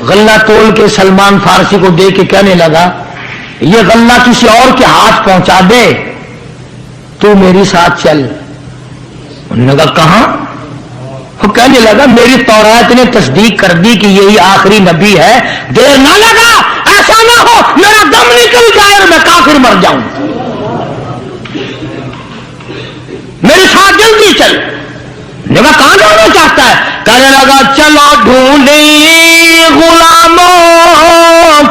गल्ला तोड़ के सलमान फारसी को दे के कहने लगा, ये गल्ला किसी और के हाथ पहुंचा दे, तू मेरे साथ चल। उन्होंने कहा कहां? वो कहने लगा मेरी तौरात ने तस्दीक कर दी कि यही आखिरी नबी है, देर ना लगा, ऐसा ना हो मेरा दम निकल जाए और मैं काफिर मर जाऊं, मेरे साथ जल्दी चल। नेगा कहां जाना चाहता है? कहने लगा चलो ढूंढे गुलामों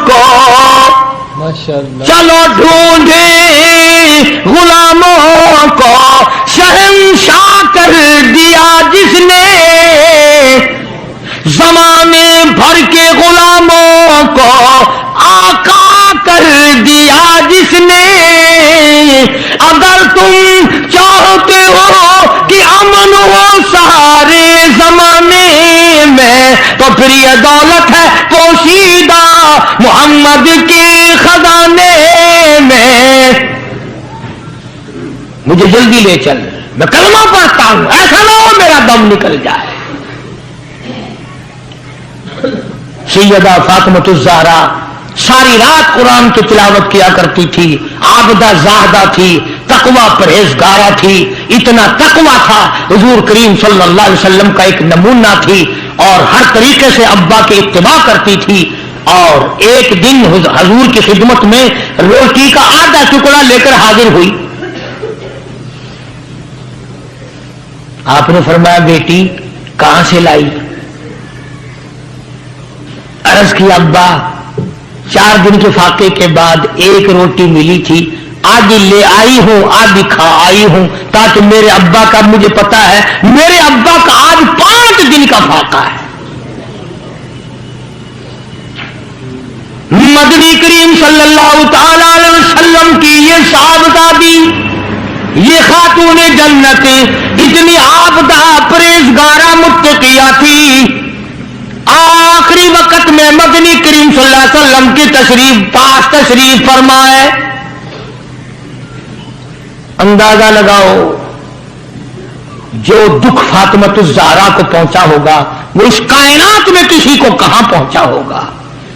को, चलो ढूंढे गुलामों को, शहंशाह कर दिया जिसने जमाने भर के गुलामों को, आका कर दिया जिसने। अगर तुम चाहते हो कि अमन हो सारे जमाने में, तो फिर ये दौलत है पोशीदा मोहम्मद के खजाने में। मुझे जल्दी ले चल, मैं कलमा पढ़ता हूं, ऐसा ना हो मेरा दम निकल जाए। सैयदा फातिमा ज़हरा सारी रात कुरान की तिलावत किया करती थी, आबदा ज़ाहदा थी, तकवा परहेजगारा थी, इतना तकवा था हुजूर करीम सल्लल्लाहु अलैहि वसल्लम का एक नमूना थी और हर तरीके से अब्बा की इत्तिबा करती थी। और एक दिन हुजूर की खिदमत में रोटी का आधा टुकड़ा लेकर हाजिर हुई। आपने फरमाया बेटी कहां से लाई? अर्ज की अब्बा 4 दिन के फाके के बाद एक रोटी मिली थी, आधी ले आई हूं, आधी खा आई हूं, ताकि मेरे अब्बा का, मुझे पता है मेरे अब्बा का आज 5 दिन का फाका है। मदनी करीम सल्लल्लाहु ताला अलैहि वसल्लम की ये साहबजादी, ये खातूने जन्नत इतनी आबदा परहेजगारा मुत्तकिया थी। आखिरी वक्त में मदनी करीम सल्लल्लाहु अलैहि वसल्लम की तशरीफ फरमाए। अंदाजा लगाओ जो दुख फातिमा ज़हरा को पहुंचा होगा वो इस कायनात में किसी को कहां पहुंचा होगा।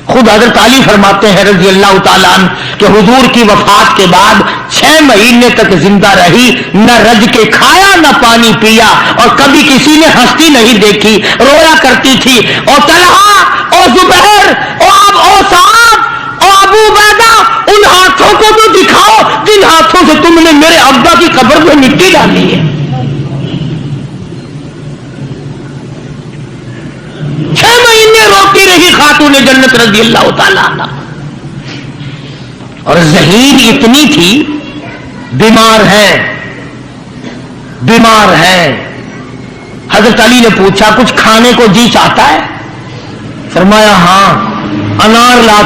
خود حضرت علی فرماتے ہیں رضی اللہ تعالیٰ عنہ کہ حضور کی وفات کے بعد 6 مہینے تک زندہ رہی، نہ رج کے کھایا نہ پانی پیا، اور کبھی کسی نے ہستی نہیں دیکھی، رویا کرتی تھی۔ اور طلحہ اور زبیر اور صاحب اور ابو عبیدہ، ان ہاتھوں کو تو دکھاؤ جن ہاتھوں سے تم نے میرے ابا کی قبر میں مٹی ڈالی ہے۔ 6 مہینے روتی رہی خاتون جنت رضی اللہ تعالیٰ عنہ، اور ذہین اتنی تھی، بیمار ہے۔ حضرت علی نے پوچھا کچھ کھانے کو جی چاہتا ہے؟ فرمایا ہاں، انار لا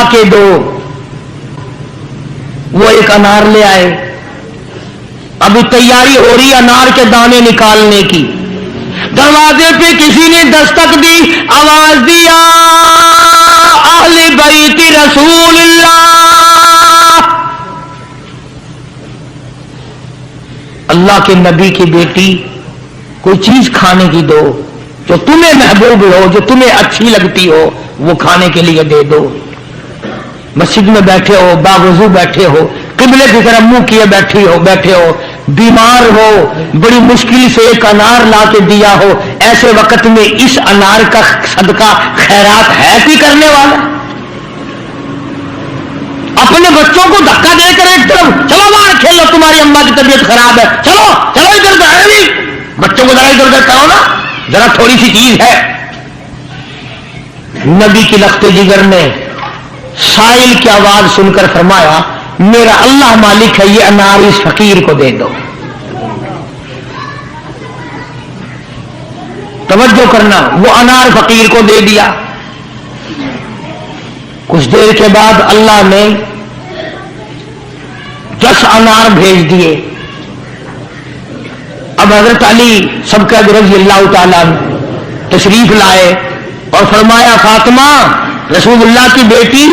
کے دو۔ وہ ایک انار لے آئے، ابھی تیاری ہو رہی انار کے دانے نکالنے کی، دروازے پہ کسی نے دستک دی، آواز دیا اہل بیت رسول اللہ کے نبی کی بیٹی، کوئی چیز کھانے کی دو جو تمہیں محبوب ہو، جو تمہیں اچھی لگتی ہو، وہ کھانے کے لیے دے دو۔ مسجد میں بیٹھے ہو، باوضو بیٹھے ہو، قبلے کی طرف منہ کیے بیٹھے ہو، بیمار ہو، بڑی مشکل سے ایک انار لا کے دیا ہو، ایسے وقت میں اس انار کا صدقہ خیرات ہے کوئی کرنے والا؟ اپنے بچوں کو دھکا دے کر ایک طرف چلو باہر کھیلو، تمہاری اماں کی طبیعت خراب ہے، چلو ادھر بچوں کو ذرا ادھر کرو نا، ذرا تھوڑی سی چیز ہے۔ نبی کی لخت جگر نے سائل کی آواز سن کر فرمایا میرا اللہ مالک ہے، یہ انار اس فقیر کو دے دو۔ توجہ کرنا، وہ انار فقیر کو دے دیا۔ کچھ دیر کے بعد اللہ نے 10 انار بھیج دیے۔ اب حضرت علی سب کا رضی اللہ تعالیٰ تشریف لائے اور فرمایا فاطمہ رسول اللہ کی بیٹی،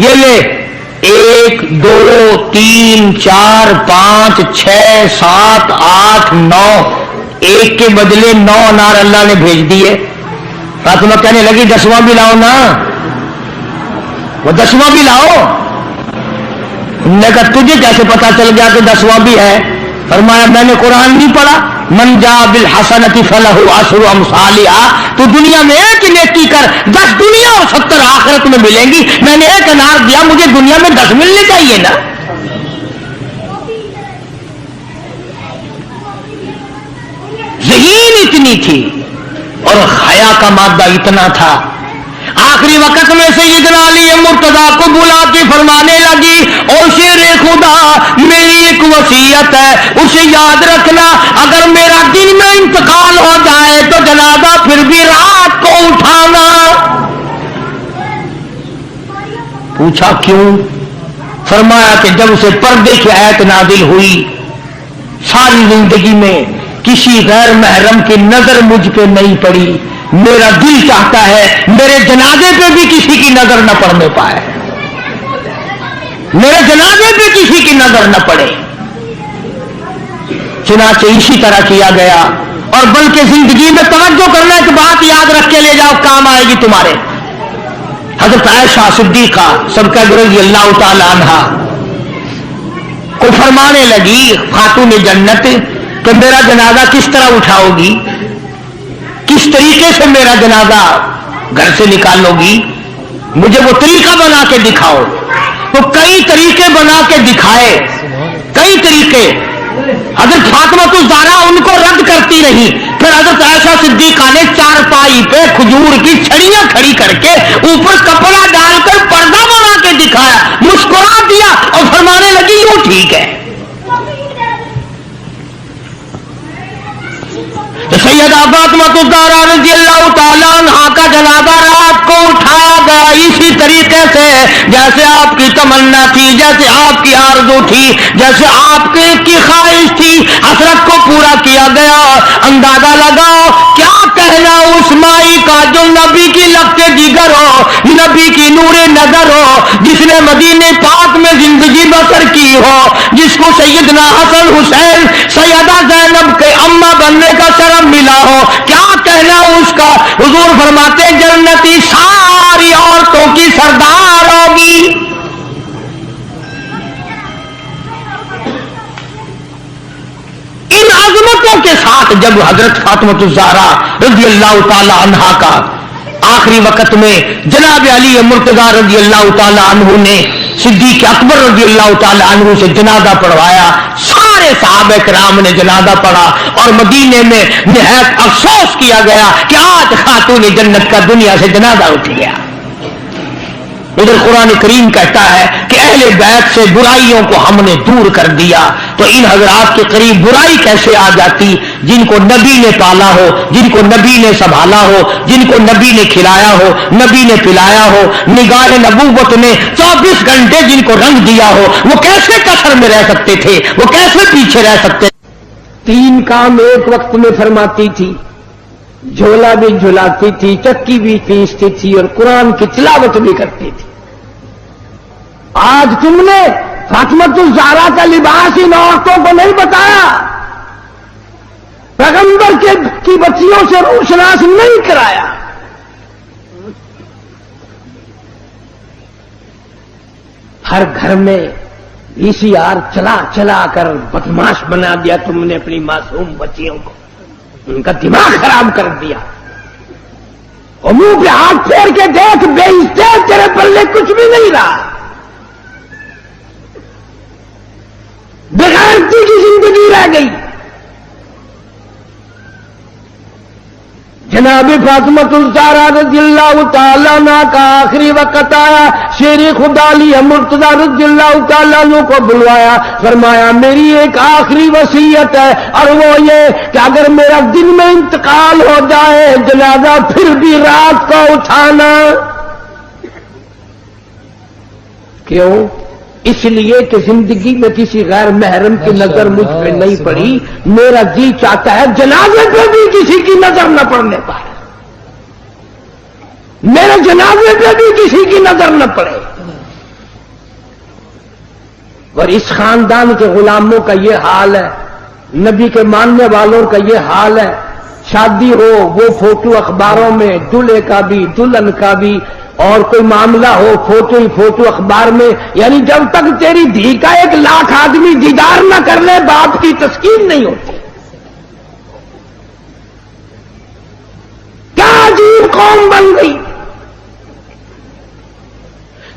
یہ لے 1 2 3 4 5 6 7 8 9، ایک کے بدلے 9 انار اللہ نے بھیج دیے۔ فاطمہ کہنے لگی 10واں بھی لاؤ نا، وہ 10واں بھی لاؤ۔ انہوں نے کہا تجھے کیسے پتا چل گیا کہ 10واں بھی ہے؟ فرمایا میں نے قرآن نہیں پڑھا، من جاء بالحسنۃ فلہ عشر امثالھا، تو دنیا میں ایک نیکی کر 10 دنیا اور 70 آخرت میں ملیں گی۔ میں نے ایک انار دیا، مجھے دنیا میں 10 ملنے چاہیے نا۔ ذہین اتنی تھی اور حیا کا مادہ اتنا تھا۔ آخری وقت میں سیدنا علی مرتضیٰ کو بلا کے فرمانے لگی اور شیر خدا میری ایک وصیت ہے، اسے یاد رکھنا، اگر میرا دن میں انتقال ہو جائے تو جنازہ پھر بھی رات کو اٹھانا۔ پوچھا کیوں؟ فرمایا کہ جب اسے پردے کی آیت نازل ہوئی، ساری زندگی میں کسی غیر محرم کی نظر مجھ پہ نہیں پڑی، میرا دل چاہتا ہے میرے جنازے پہ بھی کسی کی نظر نہ پڑنے پائے، میرے جنازے پہ کسی کی نظر نہ پڑے۔ چنانچہ اسی طرح کیا گیا، اور بلکہ زندگی میں توجہ کرنا، ایک بات یاد رکھ کے لے جاؤ، کام آئے گی تمہارے۔ حضرت عائشہ صدیقہ سب کا رضی اللہ تعالی عنہا کو فرمانے لگی خاتون جنت کہ میرا جنازہ کس طرح اٹھاؤ گی، کس طریقے سے میرا جنازہ گھر سے نکالو گی، مجھے وہ طریقہ بنا کے دکھاؤ۔ تو کئی طریقے بنا کے دکھائے، کئی طریقے۔ حضرت فاطمہ الزہرا ان کو رد کرتی رہی، پھر حضرت عائشہ صدیقہ نے چارپائی پہ کھجور کی چھڑیاں کھڑی کر کے اوپر کپڑا ڈال کر پردہ بنا کے دکھایا، مسکرا دیا اور فرمانے لگی یوں ٹھیک ہے۔ سیدہ فاطمہ الزہرا رضی اللہ تعالیٰ عنہا کا جنازہ رات کو اٹھایا گیا اسی طریقے سے جیسے آپ کی تمنا تھی، جیسے آپ کی آرزو تھی، جیسے آپ کی خواہش تھی، حسرت کو پورا کیا گیا۔ اندازہ لگاؤ کیا کہنا اس مائی کا جو نبی کی لخت جگر ہو، نبی کی نور نظر ہو، جس نے مدینے پاک میں زندگی بسر کی ہو، جس کو سیدنا حسن حسین سیدہ زینب کے اماں بننے کا شرف ملا ہو، کیا کہنا اس کا۔ حضور फरमाते हैं जन्नती सारी औरतों की सरदार होगी। इन अजमतों के साथ जब हजरत फातिमा ज़हरा रज़ी अल्लाह ताला अन्हा का आखिरी वक्त में जनाब अली मुर्तज़ा रज़ी अल्लाह ताला अन्हु ने सिद्दीक़ अकबर रज़ी अल्लाह ताला अन्हु से जनाजा पढ़वाया, सारे सहाबा किराम ने जनाजा पढ़ा और मदीने में निहायत अफसोस किया गया कि आज खातून जन्नत का दुनिया से जनाजा उठ गया। उधर कुरान करीम कहता है कि अहले बैत से बुराइयों को हमने दूर कर दिया। तो इन हजरात के करीब बुराई कैसे आ जाती? जिनको नबी ने पाला हो, जिनको नबी ने संभाला हो, जिनको नबी ने खिलाया हो, नबी ने पिलाया हो, निगाह नबूवत ने 24 घंटे जिनको रंग दिया हो, वो कैसे कसर में रह सकते थे? वो कैसे पीछे रह सकते? 3 काम एक वक्त में फरमाती थी, झोला भी झुलाती थी, चक्की भी पीसती थी और कुरान की तिलावत भी करती थी। आज तुमने फातिमातुज़ ज़हरा का लिबास इन औरतों को नहीं बताया, पैगंबर की बच्चियों से रोशनास नहीं कराया। हर घर में VCR चला चला कर बदमाश बना दिया तुमने अपनी मासूम बच्चियों को, उनका दिमाग खराब कर दिया। और मुंह पे हाथ फेर के देख, बेइज्जत, तेरे पल्ले कुछ भी नहीं रहा, बेगैरती की जिंदगी रह गई। जनाब फातिमातुज़ ज़हरा रज़ियल्लाहु ताला अन्हा का आखिरी वक्त आया, शेर खुदा अली मुर्तज़ा रज़ियल्लाहु ताला अन्हु को बुलवाया, फरमाया मेरी एक आखिरी वसीयत है और वो ये कि अगर मेरा दिन में इंतकाल हो जाए, जनाजा फिर भी रात को उठाना। क्यों? इसलिए कि जिंदगी में किसी गैर महरम की नजर मुझ पे नहीं पड़ी, मेरा जी चाहता है जनाजे पे भी किसी की नजर न पड़ने पाए, मेरे जनाजे पे भी किसी की नजर न पड़े। और इस खानदान के गुलामों का ये हाल है, नबी के मानने वालों का ये हाल है। शादी हो वो फोटो अखबारों में, दूल्हे का भी दुल्हन का भी, और कोई मामला हो फोटो ही फोटो अखबार में। यानी जब तक तेरी धी का 1 लाख आदमी दीदार न कर ले, बाप की तस्कीन नहीं होती। क्या अजीब कौम बन गई।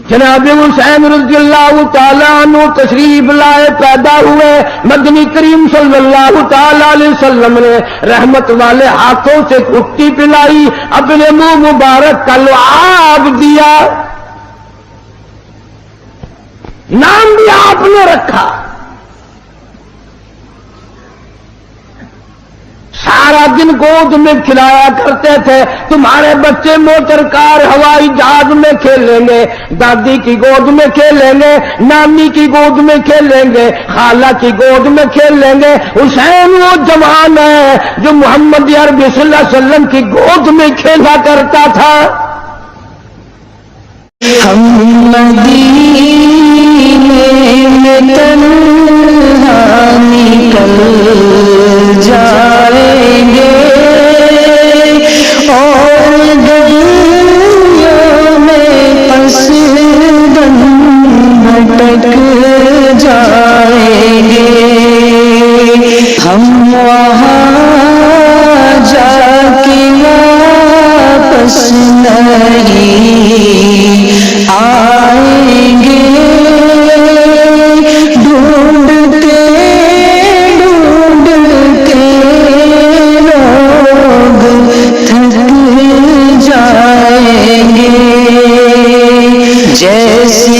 जनाब हुसैन रज़ियल्लाहु ताला अन्हु तशरीफ लाए, पैदा हुए, मदनी करीम सल्लल्लाहु ताला अलैहि वसल्लम ने रहमत वाले हाथों से कुट्टी पिलाई, अपने मुंह मुबारक का लुआब दिया, नाम भी आपने रखा। सारा दिन गोद में खिलाया करते थे। तुम्हारे बच्चे मोटर कार हवाई जहाज में खेलेंगे, दादी की गोद में खेलेंगे, नानी की गोद में खेलेंगे, खाला की गोद में खेलेंगे। हुसैन वो जवान है जो मोहम्मद अरबी सल्लल्लाहु अलैहि वसल्लम की गोद में खेला करता था। हम मदीने में तन्हा निकल जाएंगे और दुनिया में पसदन भटक जाएंगे। हम वहाँ जाके वापस नहीं आएंगे, ढूंढते ढूंढते लोग थक जाएंगे। जैसी